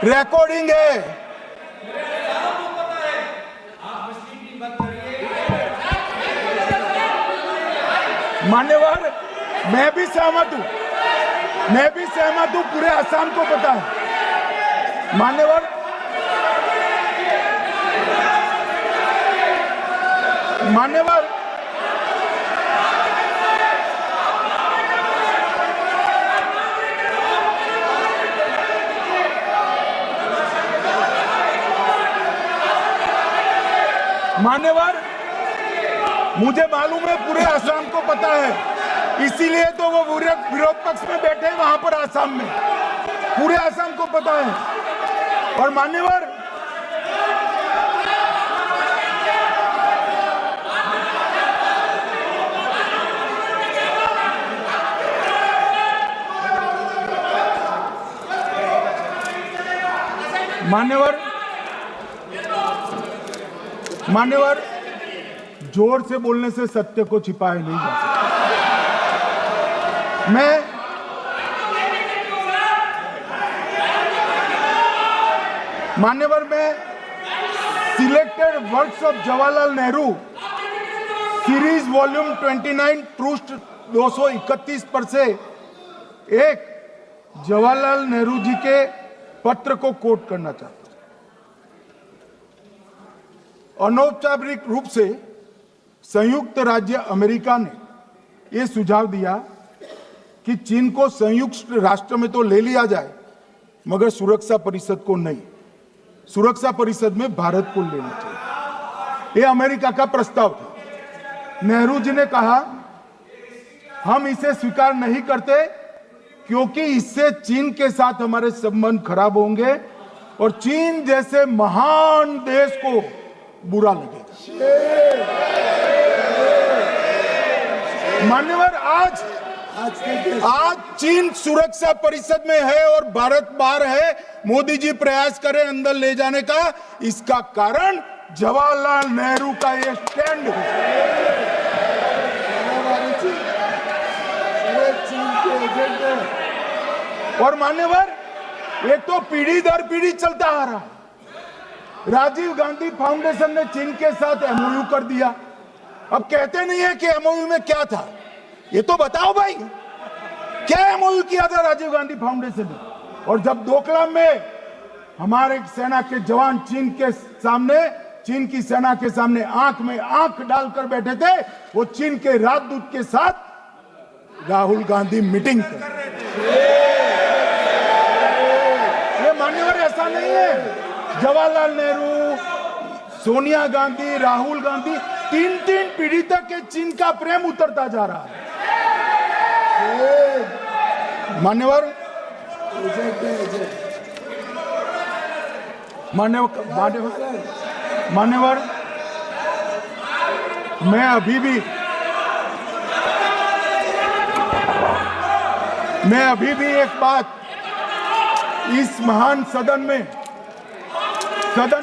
रिकॉर्डिंग है। मान्यवर, मैं भी सहमत हूं, मैं भी सहमत हूं, पूरे आसाम को पता है। मान्यवर, मान्यवर, मान्यवर, मुझे मालूम है पूरे आसाम को पता है, इसीलिए तो वो विरोध पक्ष में बैठे वहां पर आसाम में, पूरे आसाम को पता है। और मान्यवर, मान्यवर, मान्यवर, जोर से बोलने से सत्य को छिपाया नहीं जा सकता। मान्यवर, मैं selected works of Jawaharlal Nehru series volume 29 पृष्ठ 231 पर से एक जवाहरलाल नेहरू जी के पत्र को कोट करना चाहता हूं। अनौपचारिक रूप से संयुक्त राज्य अमेरिका ने यह सुझाव दिया कि चीन को संयुक्त राष्ट्र में तो ले लिया जाए, मगर सुरक्षा परिषद को नहीं, सुरक्षा परिषद में भारत को लेना चाहिए। यह अमेरिका का प्रस्ताव था। नेहरू जी ने कहा, हम इसे स्वीकार नहीं करते क्योंकि इससे चीन के साथ हमारे संबंध खराब होंगे और चीन जैसे महान देश को बुरा लगेगा। मान्यवर, आज चीन सुरक्षा परिषद में है और भारत बाहर है। मोदी जी प्रयास करें अंदर ले जाने का, इसका कारण जवाहरलाल नेहरू का ये स्टैंड है। और मान्यवर, ये तो पीढ़ी दर पीढ़ी चलता आ रहा है। राजीव गांधी फाउंडेशन ने चीन के साथ एमओयू कर दिया। अब कहते नहीं है कि एमओयू में क्या था, ये तो बताओ भाई, क्या एमओयू किया था राजीव गांधी फाउंडेशन ने? और जब डोकलाम में हमारे सेना के जवान चीन की सेना के सामने आंख में आंख डालकर बैठे थे, वो चीन के राजदूत के साथ राहुल गांधी मीटिंग कर रहे थे। ये मान्यवर, ऐसा नहीं है। जवाहरलाल नेहरू, सोनिया गांधी, राहुल गांधी, तीन पीढ़ी तक के चीन का प्रेम उतरता जा रहा है। मान्यवर, मान्यवर, मैं अभी भी एक बात इस महान सदन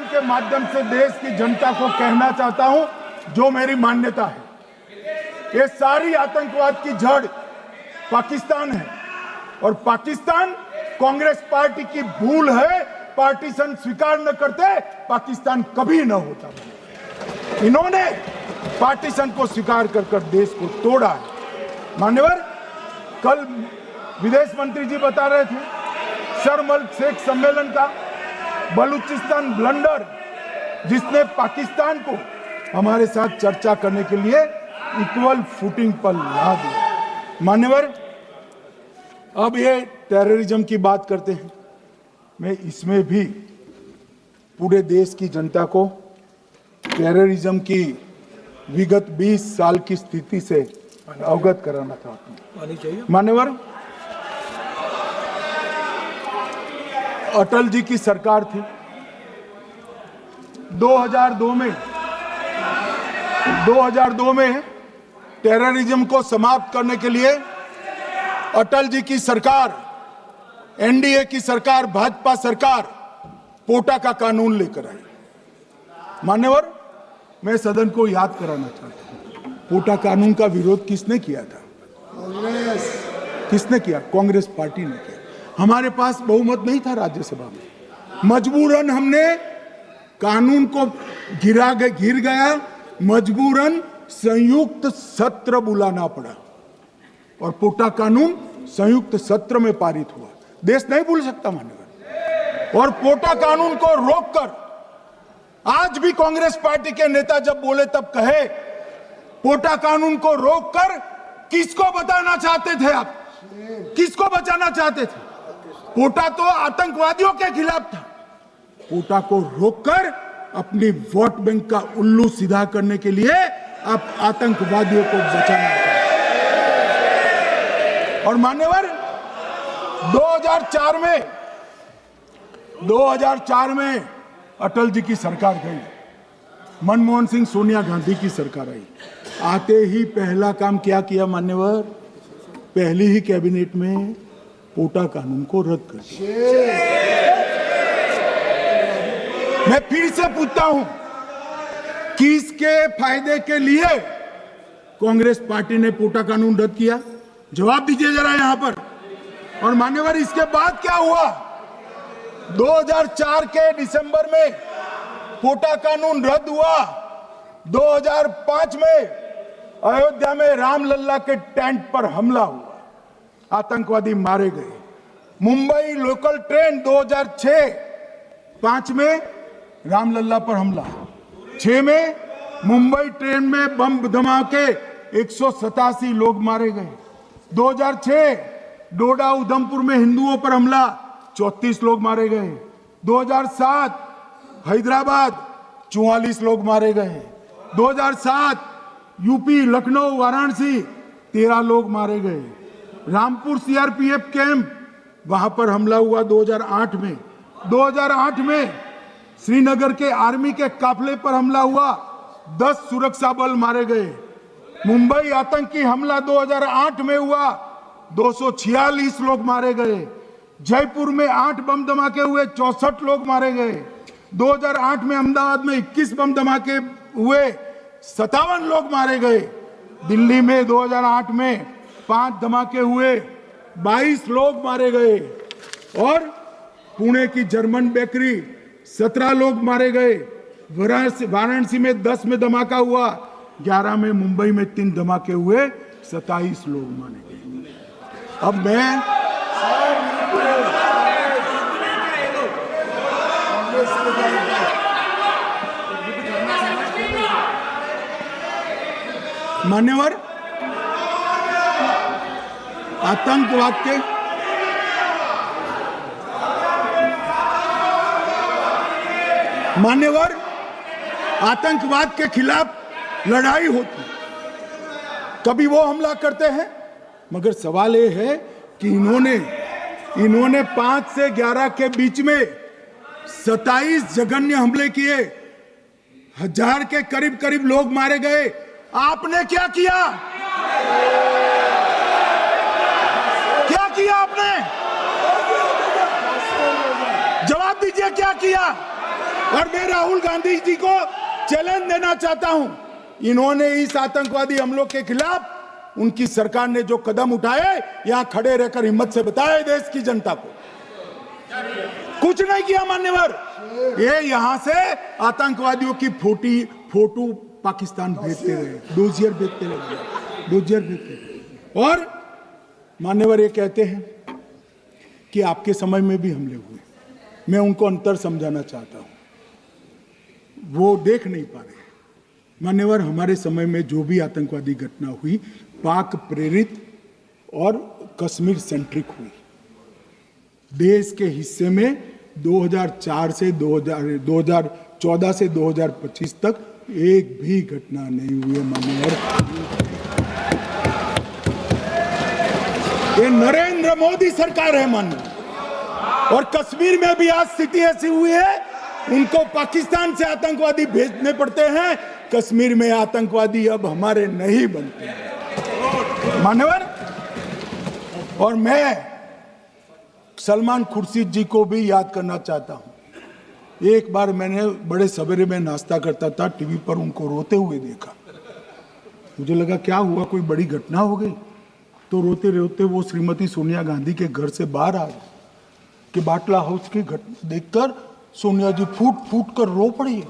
के माध्यम से देश की जनता को कहना चाहता हूं, जो मेरी मान्यता है। ये सारी आतंकवाद की जड़ पाकिस्तान है और पाकिस्तान कांग्रेस पार्टी की भूल है। पार्टीशन स्वीकार न करते, पाकिस्तान कभी न होता। इन्होंने पार्टीशन को स्वीकार कर देश को तोड़ा है। मान्यवर, कल विदेश मंत्री जी बता रहे थे शर्म अल शेख सम्मेलन का बलूचिस्तान ब्लंडर, जिसने पाकिस्तान को हमारे साथ चर्चा करने के लिए इक्वल फुटिंग पर ला दिया। मान्यवर, अब ये टेररिज्म की बात करते हैं। मैं इसमें भी पूरे देश की जनता को टेररिज्म की विगत 20 साल की स्थिति से अवगत कराना चाहता हूं। मान्यवर, अटल जी की सरकार थी। 2002 में टेररिज्म को समाप्त करने के लिए अटल जी की सरकार, एनडीए की सरकार, भाजपा सरकार पोटा का कानून लेकर आई। मान्यवर, मैं सदन को याद कराना चाहता हूं, पोटा कानून का विरोध किसने किया था? कांग्रेस। किसने किया? कांग्रेस पार्टी ने किया। हमारे पास बहुमत नहीं था राज्यसभा में, मजबूरन हमने कानून को गिर गया, मजबूरन संयुक्त सत्र बुलाना पड़ा और पोटा कानून संयुक्त सत्र में पारित हुआ। देश नहीं भूल सकता मान्यवर। और पोटा कानून को रोककर आज भी कांग्रेस पार्टी के नेता जब बोले तब कहे, पोटा कानून को रोककर किसको बताना चाहते थे आप? किसको बचाना चाहते थे? पोटा तो आतंकवादियों के खिलाफ था। पोटा को रोककर अपनी वोट बैंक का उल्लू सीधा करने के लिए आप आतंकवादियों को बचाना चाहते। और मान्यवर 2004 में अटल जी की सरकार गई, मनमोहन सिंह सोनिया गांधी की सरकार आई। आते ही पहला काम क्या किया मान्यवर? पहली ही कैबिनेट में पोटा कानून को रद्द कर दिया। मैं फिर से पूछता हूं, किसके फायदे के लिए कांग्रेस पार्टी ने पोटा कानून रद्द किया? जवाब दीजिए जरा यहां पर। और मान्यवर इसके बाद क्या हुआ? 2004 के दिसंबर में पोटा कानून रद्द हुआ। 2005 में अयोध्या में रामलल्ला के टेंट पर हमला हुआ, आतंकवादी मारे गए। मुंबई लोकल ट्रेन 2006-5 में रामलल्ला पर हमला, 6 में मुंबई ट्रेन में बम धमाके 187 लोग मारे गए। 2006 डोडा उधमपुर में हिंदुओं पर हमला, 34 लोग मारे गए। 2007 हैदराबाद 44 लोग मारे गए। 2007 यूपी लखनऊ वाराणसी 13 लोग मारे गए। रामपुर सीआरपीएफ कैंप, वहां पर हमला हुआ 2008 में। 2008 में श्रीनगर के आर्मी के काफिले पर हमला हुआ, 10 सुरक्षा बल मारे गए। मुंबई आतंकी हमला 2008 में हुआ, 246 लोग मारे गए। जयपुर में 8 बम धमाके हुए, 64 लोग मारे गए। 2008 में अहमदाबाद में 21 बम धमाके हुए, 57 लोग मारे गए। दिल्ली में 2008 में 5 धमाके हुए, 22 लोग मारे गए। और पुणे की जर्मन बेकरी 17 लोग मारे गए। वाराणसी में 10 में धमाका हुआ, 11 में मुंबई में 3 धमाके हुए, 27 लोग मारे गए। अब मैं मान्यवर आतंकवाद के खिलाफ लड़ाई होती, कभी वो हमला करते हैं, मगर सवाल ये है कि इन्होंने 5 से 11 के बीच में 27 जघन्य हमले किए, 1000 के करीब लोग मारे गए। आपने क्या किया? क्या किया आपने? जवाब दीजिए, क्या किया? और मैं राहुल गांधी जी को चैलेंज देना चाहता हूं, इन्होंने इस आतंकवादी हमलों के खिलाफ उनकी सरकार ने जो कदम उठाए, यहां खड़े रहकर हिम्मत से बताए देश की जनता को। कुछ नहीं किया मान्यवर। ये यहां से आतंकवादियों की फोटो पाकिस्तान भेजते रहे, डोजियर भेजते रहे। और मान्यवर ये कहते हैं कि आपके समय में भी हमले हुए। मैं उनको अंतर समझाना चाहता हूं, वो देख नहीं पा रहे। मान्यवर, हमारे समय में जो भी आतंकवादी घटना हुई, पाक प्रेरित और कश्मीर सेंट्रिक हुई। देश के हिस्से में 2014 से 2025 तक एक भी घटना नहीं हुई है मान्यवर। ये नरेंद्र मोदी सरकार है मान्यवर। और कश्मीर में भी आज स्थिति ऐसी हुई है, उनको पाकिस्तान से आतंकवादी भेजने पड़ते हैं। कश्मीर में आतंकवादी अब हमारे नहीं बनते हैं मान्यवर। और मैं सलमान खुर्शीद जी को भी याद करना चाहता हूं। एक बार मैंने बड़े सवेरे में नाश्ता करता था, टीवी पर उनको रोते हुए देखा। मुझे लगा क्या हुआ, कोई बड़ी घटना हो गई। तो रोते रोते वो श्रीमती सोनिया गांधी के घर से बाहर आ गए कि बाटला हाउस की घटना देखकर सोनिया जी फूट फूट कर रो पड़ी।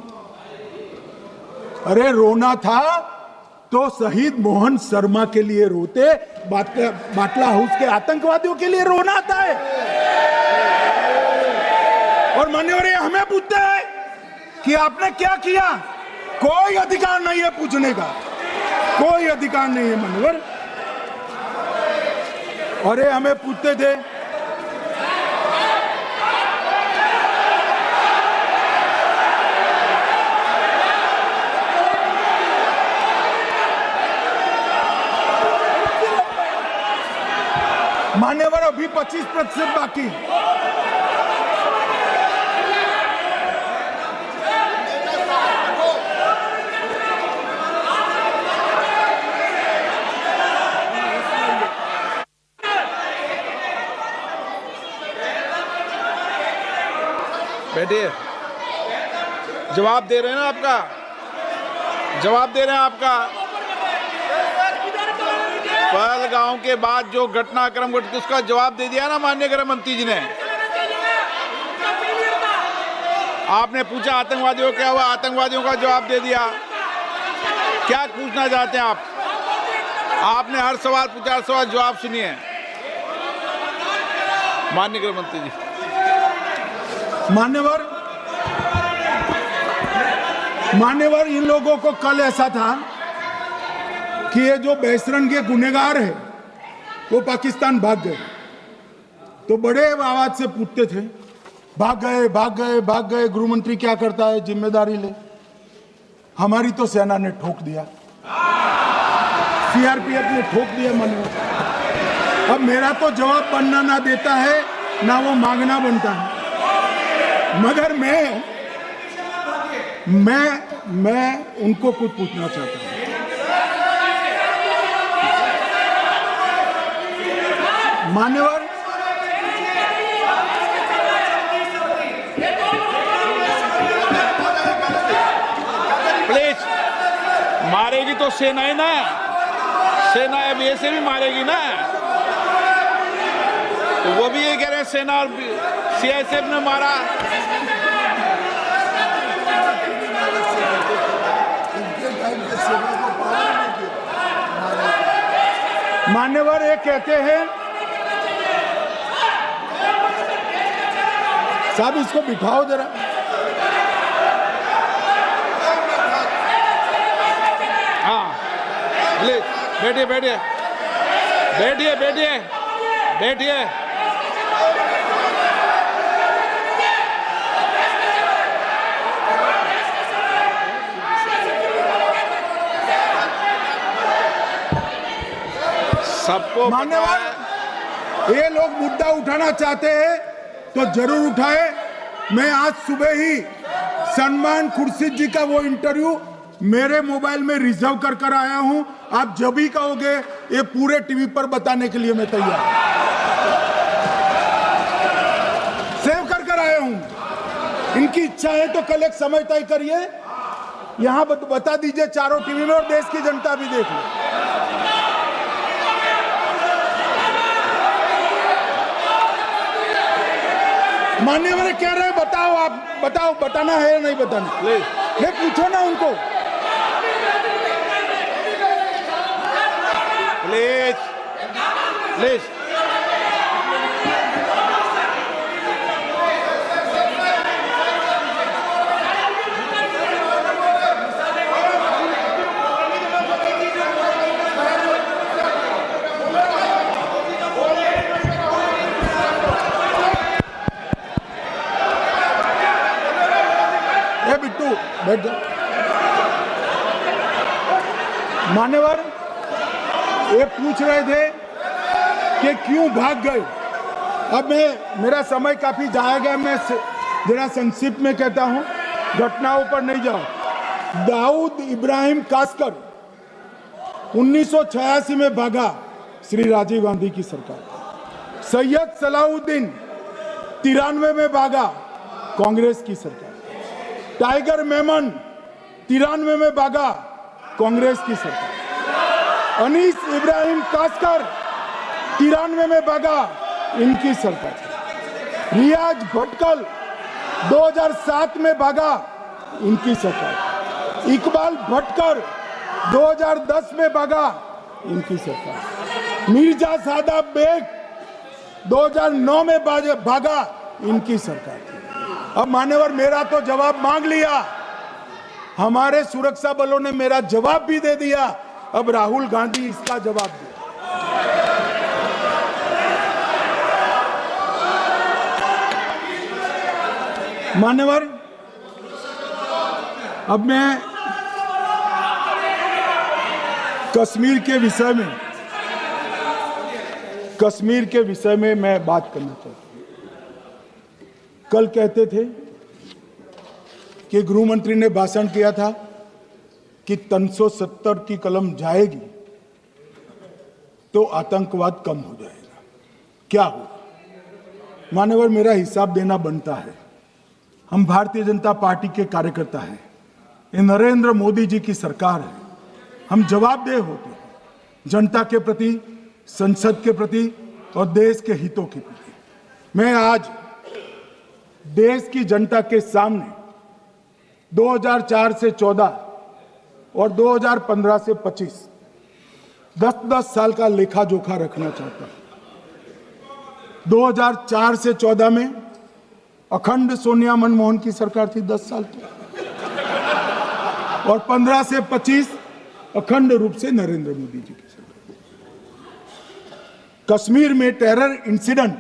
अरे रोना था तो शहीद मोहन शर्मा के लिए रोते, बाटला हाउस के आतंकवादियों के लिए रोना आता है। और मान्यवर हमें पूछते हैं कि आपने क्या किया। कोई अधिकार नहीं है पूछने का, कोई अधिकार नहीं है मान्यवर। अरे हमें पूछते थे मान्यवर, अभी 25% बाकी। बैठिए, जवाब दे रहे हैं ना आपका, जवाब दे रहे हैं आपका। पहलगांव के बाद जो घटनाक्रम घटित उसका जवाब दे दिया ना माननीय गृह मंत्री जी ने। आपने पूछा आतंकवादियों क्या हुआ, आतंकवादियों का जवाब दे दिया। क्या पूछना चाहते हैं आप? आपने हर सवाल पूछा, हर सवाल जवाब सुनिए माननीय गृह मंत्री जी। मान्यवर इन लोगों को कल ऐसा था कि ये जो बेसरन के गुनहगार है वो पाकिस्तान भाग गए, तो बड़े आवाज से पूछते थे भाग गए भाग गए भाग गए, गृह मंत्री क्या करता है, जिम्मेदारी ले। हमारी तो सेना ने ठोक दिया, सीआरपीएफ ने ठोक दिया मान्यवर। अब मेरा तो जवाब बनना ना देता है ना वो मांगना बनता है, मगर मैं उनको कुछ पूछना चाहता हूं। मान्यवर, प्लीज, मारेगी तो सेना है ना, सेना अब ऐसे भी मारेगी ना, तो वो भी ये कह रहे हैं सेना और सीआईएसएफ ने मारा। मान्यवर ये कहते हैं, साहब इसको बिठाओ जरा। हाँ प्लीज, बैठिए बैठिए बैठिए बैठिए बैठिए। सबको मान्यवर ये लोग मुद्दा उठाना चाहते हैं तो जरूर उठाए। मैं आज सुबह ही सलमान खुर्शीद जी का वो इंटरव्यू मेरे मोबाइल में रिजर्व कर आया हूं। आप जब भी कहोगे ये पूरे टीवी पर बताने के लिए मैं तैयार सेव कर आया हूं। इनकी इच्छा है तो कल एक समय तय करिए, यहां बता दीजिए चारों टीवी में, और देश की जनता भी देख ले। मान्यवर कह रहे हैं बताओ, आप बताओ, बताना है या नहीं बताना? ले पूछो ना उनको। Please please. बिट्टू बैठ जा। मान्यवर ये पूछ रहे थे कि क्यों भाग गए। अब मेरा समय काफी जाएगा, मैं जरा संक्षिप्त में कहता हूं, घटनाओं पर नहीं जाओ। दाऊद इब्राहिम कासकर 1986 में भागा श्री राजीव गांधी की सरकार। सैयद सलाउद्दीन 93 में भागा कांग्रेस की सरकार। टाइगर मेमन 93 में भागा, कांग्रेस की सरकार। अनीस इब्राहिम कासकर 93 में भागा, इनकी सरकार। रियाज भटकल 2007 में भागा, इनकी सरकार। इकबाल भटकर 2010 में भागा, इनकी सरकार। मिर्जा सादाब बेग 2009 में भागा, इनकी सरकार। अब मान्यवर मेरा तो जवाब मांग लिया, हमारे सुरक्षा बलों ने मेरा जवाब भी दे दिया, अब राहुल गांधी इसका जवाब दे। मान्यवर अब मैं कश्मीर के विषय में मैं बात करना चाहता हूं। कल कहते थे कि गृह मंत्री ने भाषण किया था कि 370 की कलम जाएगी तो आतंकवाद कम हो जाएगा। क्या हो मान्यवर, मेरा हिसाब देना बनता है। हम भारतीय जनता पार्टी के कार्यकर्ता हैं, ये नरेंद्र मोदी जी की सरकार है, हम जवाबदेह होते हैं जनता के प्रति, संसद के प्रति और देश के हितों के प्रति। मैं आज देश की जनता के सामने 2004 से 14 और 2015 से 25 10-10 साल का लेखा जोखा रखना चाहता हूं। 2004 से 14 में अखंड सोनिया मनमोहन की सरकार थी 10 साल तक, और 15 से 25 अखंड रूप से नरेंद्र मोदी जी की सरकार। कश्मीर में टेरर इंसिडेंट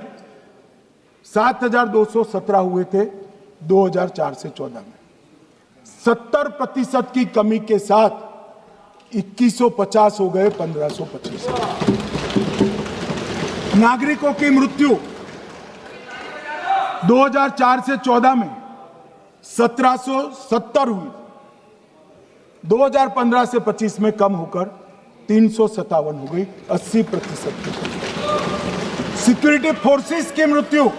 7217 हुए थे 2004 से 14 में। 70% की कमी के साथ 2150 हो गए 1525। नागरिकों की मृत्यु 2004 से 14 में 1770 हुई, 2015 से 25 में कम होकर 357 हो गई, 80%। सिक्योरिटी फोर्सेस की मृत्यु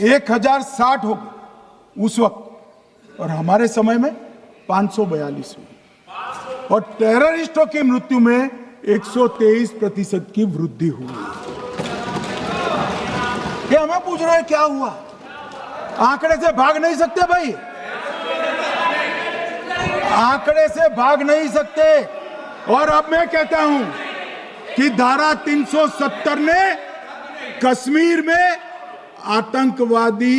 1060 हो गई उस वक्त, और हमारे समय में 542 हुई, और टेररिस्टों की मृत्यु में 123% की वृद्धि हुई। ये हमें पूछ रहे हैं क्या हुआ? आंकड़े से भाग नहीं सकते भाई, आंकड़े से भाग नहीं सकते। और अब मैं कहता हूं कि धारा 370 ने कश्मीर में आतंकवादी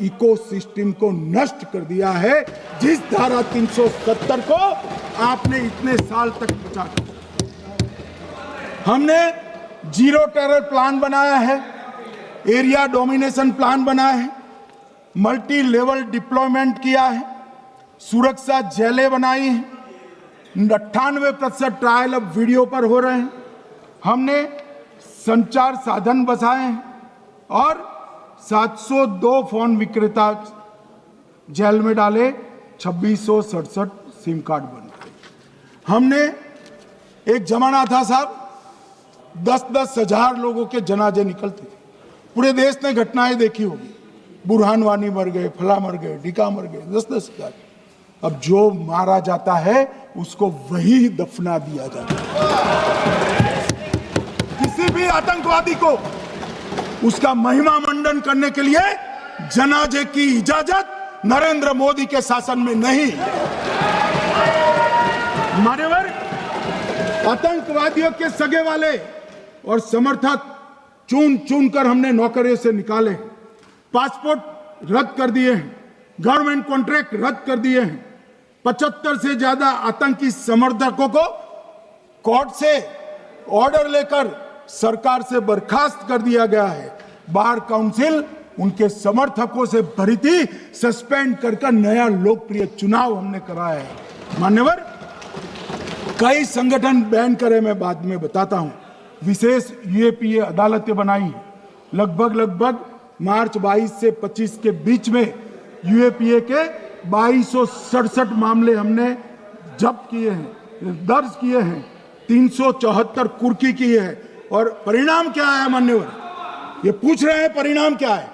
इकोसिस्टम को नष्ट कर दिया है, जिस धारा 370 को आपने इतने साल तक बचा कर। हमने जीरो टेरर प्लान बनाया है, एरिया डोमिनेशन प्लान बनाया है, मल्टी लेवल डिप्लॉयमेंट किया है, सुरक्षा जेलें बनाई हैं, 98% ट्रायल अब वीडियो पर हो रहे हैं। हमने संचार साधन बसाए हैं और 702 फोन विक्रेता जेल में डाले, 2667 सिम कार्ड बन गए। हमने एक जमाना था साहब 10-10 हजार लोगों के जनाजे निकलते थे, पूरे देश ने घटनाएं देखी होगी, बुरहान वानी मर गए, फला मर गए, ढिका मर गए, 10-10 हजार। अब जो मारा जाता है उसको वही दफना दिया जाता है। किसी भी आतंकवादी को उसका महिमा मंडन करने के लिए जनाजे की इजाजत नरेंद्र मोदी के शासन में नहीं। मान्यवर, आतंकवादियों के सगे वाले और समर्थक चुन चुन कर हमने नौकरियों से निकाले, पासपोर्ट रद्द कर दिए हैं, गवर्नमेंट कॉन्ट्रैक्ट रद्द कर दिए हैं। 75 से ज्यादा आतंकी समर्थकों को कोर्ट से ऑर्डर लेकर सरकार से बर्खास्त कर दिया गया है। बार काउंसिल उनके समर्थकों से भरी थी, सस्पेंड कर नया लोकप्रिय चुनाव हमने कराया है। मान्यवर, कई संगठन बैन करे, मैं बाद में बताता हूं। विशेष यूएपीए अदालतें बनाई हैं, लगभग मार्च 22 से 25 के बीच में यूएपीए के 2267 मामले हमने जब्त किए हैं, दर्ज किए हैं, 374 कुर्की किए हैं। और परिणाम क्या है मान्यवर? ये पूछ रहे हैं परिणाम क्या है?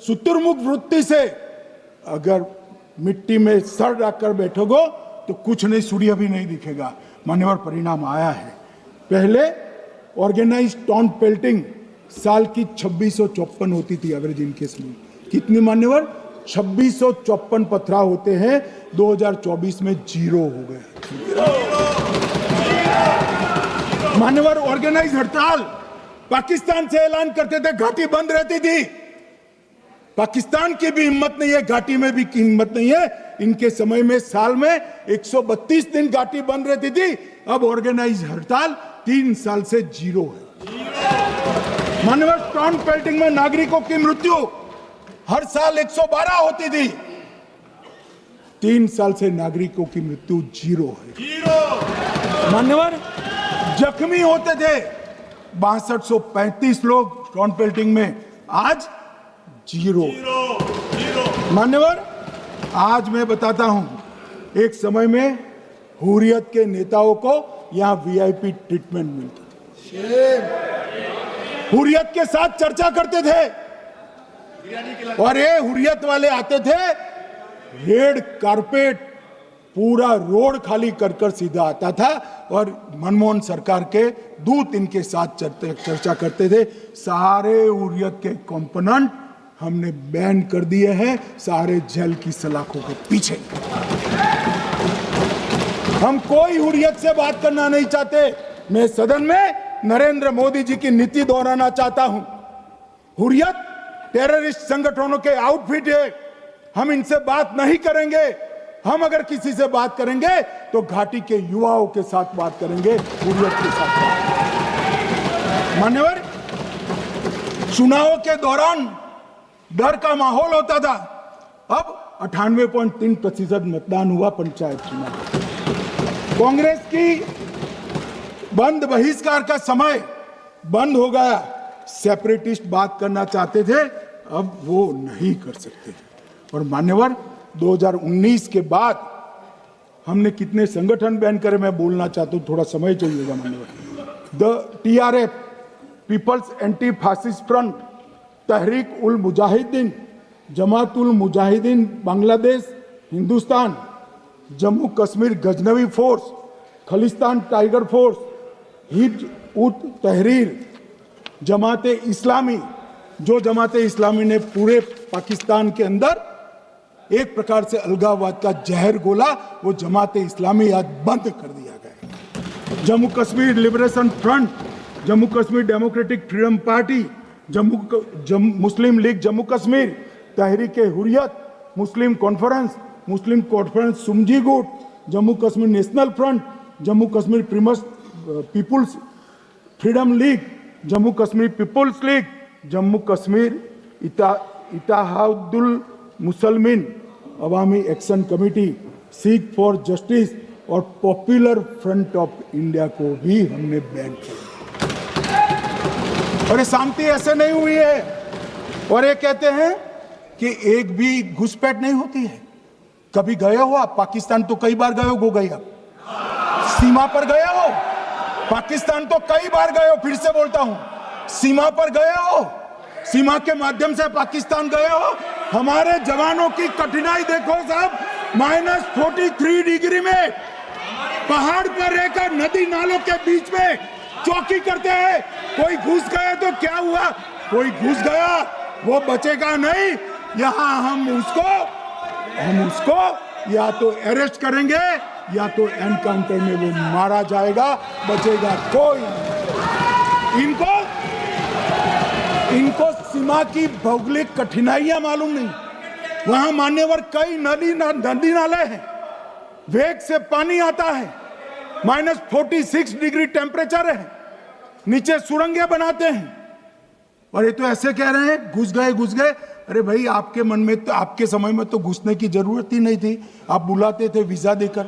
शुतुरमुख वृत्ति से अगर मिट्टी में सर रखकर बैठोगे तो कुछ नहीं, सूर्य भी नहीं दिखेगा। मान्यवर परिणाम आया है। पहले ऑर्गेनाइज टॉन पेल्टिंग साल की 2654 होती थी एवरेज इनकेस में। कितनी मान्यवर? 2654 पथराव होते हैं। 2024 में 0 हो गए। मान्यवर ऑर्गेनाइज हड़ताल पाकिस्तान से ऐलान करते थे, घाटी बंद रहती थी। पाकिस्तान की भी हिम्मत नहीं है, घाटी में भी हिम्मत नहीं है। इनके समय में साल में 132 दिन घाटी बंद रहती थी। अब ऑर्गेनाइज हड़ताल 3 साल से 0 है। मानव स्टोन पेल्टिंग में नागरिकों की मृत्यु हर साल 112 होती थी। 3 साल से नागरिकों की मृत्यु 0 है। मान्यवर जख्मी होते थे 6235 लोग स्टोन पेल्टिंग में, आज 0। मान्यवर आज मैं बताता हूं, एक समय में हुर्रियत के नेताओं को यहां वीआईपी ट्रीटमेंट मिलता था। हुर्रियत के साथ चर्चा करते थे और ये हुर्रियत वाले आते थे, रेड कारपेट पूरा रोड खाली कर कर सीधा आता था और मनमोहन सरकार के दूत इनके साथ चर्चा करते थे। सारे हुर्रियत के कंपोनेंट हमने बैन कर दिए हैं, सारे जेल की सलाखों के पीछे। हम कोई हुर्रियत से बात करना नहीं चाहते। मैं सदन में नरेंद्र मोदी जी की नीति दोहराना चाहता हूं। हुर्रियत टेररिस्ट संगठनों के आउटफिट है, हम इनसे बात नहीं करेंगे। हम अगर किसी से बात करेंगे तो घाटी के युवाओं के साथ बात करेंगे, हुर्रियत के साथ बात। मान्यवर चुनाव के दौरान डर का माहौल होता था, अब 98.3% मतदान हुआ पंचायत चुनाव। कांग्रेस की बंद बहिष्कार का समय बंद हो गया। सेपरेटिस्ट बात करना चाहते थे, अब वो नहीं कर सकते। और मान्यवर 2019 के बाद हमने कितने संगठन बैन करे, मैं बोलना चाहता हूं, थोड़ा समय चाहिएगा मान्यवर। The TRF, people's anti fascist front, Tehreek ul Mujahideen, Jamaat ul Mujahideen Bangladesh Hindustan, Jammu Kashmir Ghaznavi force, Khalistan tiger force, Hizb ut Tahrir, जमाते इस्लामी, जो जमाते इस्लामी ने पूरे पाकिस्तान के अंदर एक प्रकार से अलगाववाद का जहर घोला, वो जमाते इस्लामी आज बंद कर दिया गया। Jammu Kashmir liberation front, Jammu Kashmir democratic freedom party, Muslim league Jammu Kashmir, Tehreek Hurriyat, Muslim conference सुमजी गुट, Jammu Kashmir national front, Jammu Kashmir peoples freedom league, Jammu Kashmir peoples league, Jammu Kashmir Ittehadul Muslimeen Awami action committee, Sikhs for justice और पॉपुलर फ्रंट ऑफ इंडिया को भी हमने बैन किया। और ये शांति ऐसे नहीं हुई है। और ये कहते हैं कि एक भी घुसपैठ नहीं होती है। कभी गए हो आप पाकिस्तान? तो कई बार गए हो गए आप सीमा पर गए हो? पाकिस्तान तो कई बार गए हो, फिर से बोलता हूं, सीमा पर गए हो, सीमा के माध्यम से पाकिस्तान गए हो। हमारे जवानों की कठिनाई देखो साहब, -43 डिग्री में पहाड़ पर रहकर नदी नालों के बीच में चौकी करते हैं। कोई घुस गया तो क्या हुआ? कोई घुस गया वो बचेगा नहीं। यहां हम उसको या तो अरेस्ट करेंगे या तो एनकाउंटर में वो मारा जाएगा, बचेगा कोई नहीं। इनको सीमा की भौगोलिक कठिनाइयां मालूम नहीं। वहां मान्यवर कई नदी नाले हैं, वेग से पानी आता है, -46 डिग्री टेम्परेचर है, नीचे सुरंगें बनाते हैं। और ये तो ऐसे कह रहे हैं घुस गए। अरे भाई, आपके मन में तो, आपके समय में तो घुसने की जरूरत ही नहीं थी। आप बुलाते थे वीजा देकर,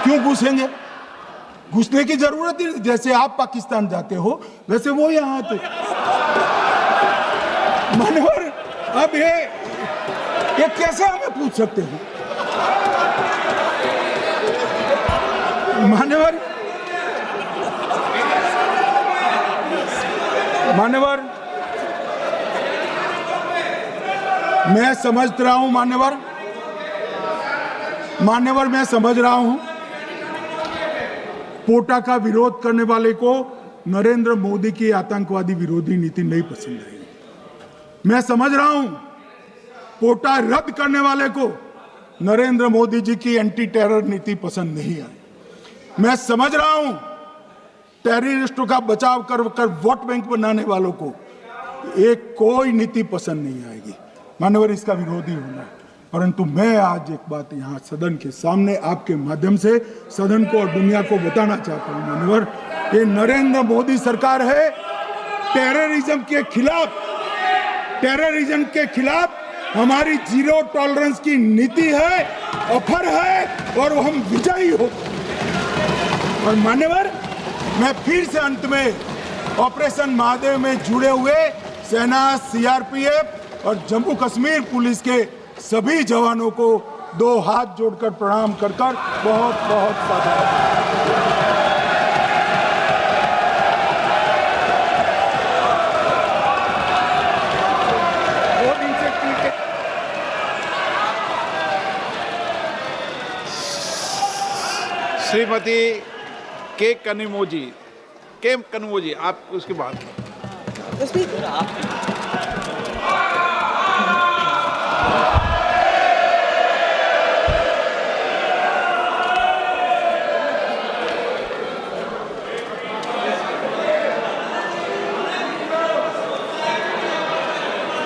क्यों घुसेंगे? घुसने की जरूरत ही नहीं। जैसे आप पाकिस्तान जाते हो वैसे वो यहां आते। मानवर अब ये कैसे हमें पूछ सकते हैं? मैं समझ रहा हूं मान्यवर मैं समझ रहा हूं पोटा का विरोध करने वाले को नरेंद्र मोदी की आतंकवादी विरोधी नीति नहीं पसंद आएगी। मैं समझ रहा हूं पोटा रद्द करने वाले को नरेंद्र मोदी जी की एंटी टेरर नीति पसंद नहीं आई। मैं समझ रहा हूं टेररिस्टों का बचाव कर वोट बैंक बनाने वालों को एक कोई नीति पसंद नहीं आएगी। मानवर इसका विरोधी होना है। परंतु मैं आज एक बात यहाँ सदन के सामने आपके माध्यम से सदन को और दुनिया को बताना चाहता हूँ। मानवर, ये नरेंद्र मोदी सरकार है टेररिज्म के खिलाफ हमारी जीरो टॉलरेंस की नीति है, ऑफर है और हम विजयी हो। और मान्यवर, मैं फिर से अंत में ऑपरेशन महादेव में जुड़े हुए सेना, सीआरपीएफ और जम्मू कश्मीर पुलिस के सभी जवानों को दो हाथ जोड़कर प्रणाम कर बहुत बहुत साधुवाद। श्रीमती के कनिमोझी आप उसके बाद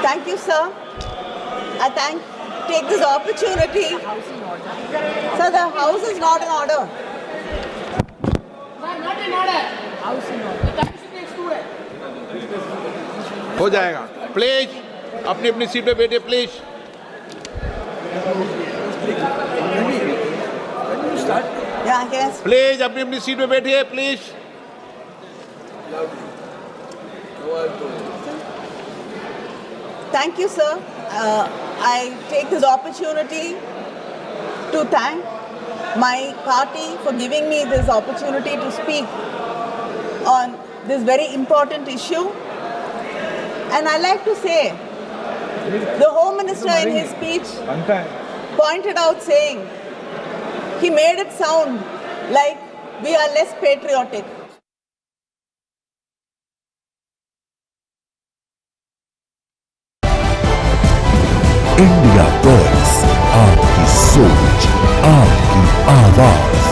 Thank you, sir. I take this opportunity. Sir, the house is not in order. Not in order. House in order. The time should be excluded. हो जाएगा। प्लीज अपनी अपनी सीट पे बैठिए प्लीज। Yeah, yes. प्लीज अपनी अपनी seat पे बैठिए please. Thank you, sir. I take this opportunity to thank my party for giving me this opportunity to speak on this very important issue. And I like to say, the Home Minister in his speech pointed out saying, he made it sound like we are less patriotic. India voice, आपकी सोच, आपकी आवाज।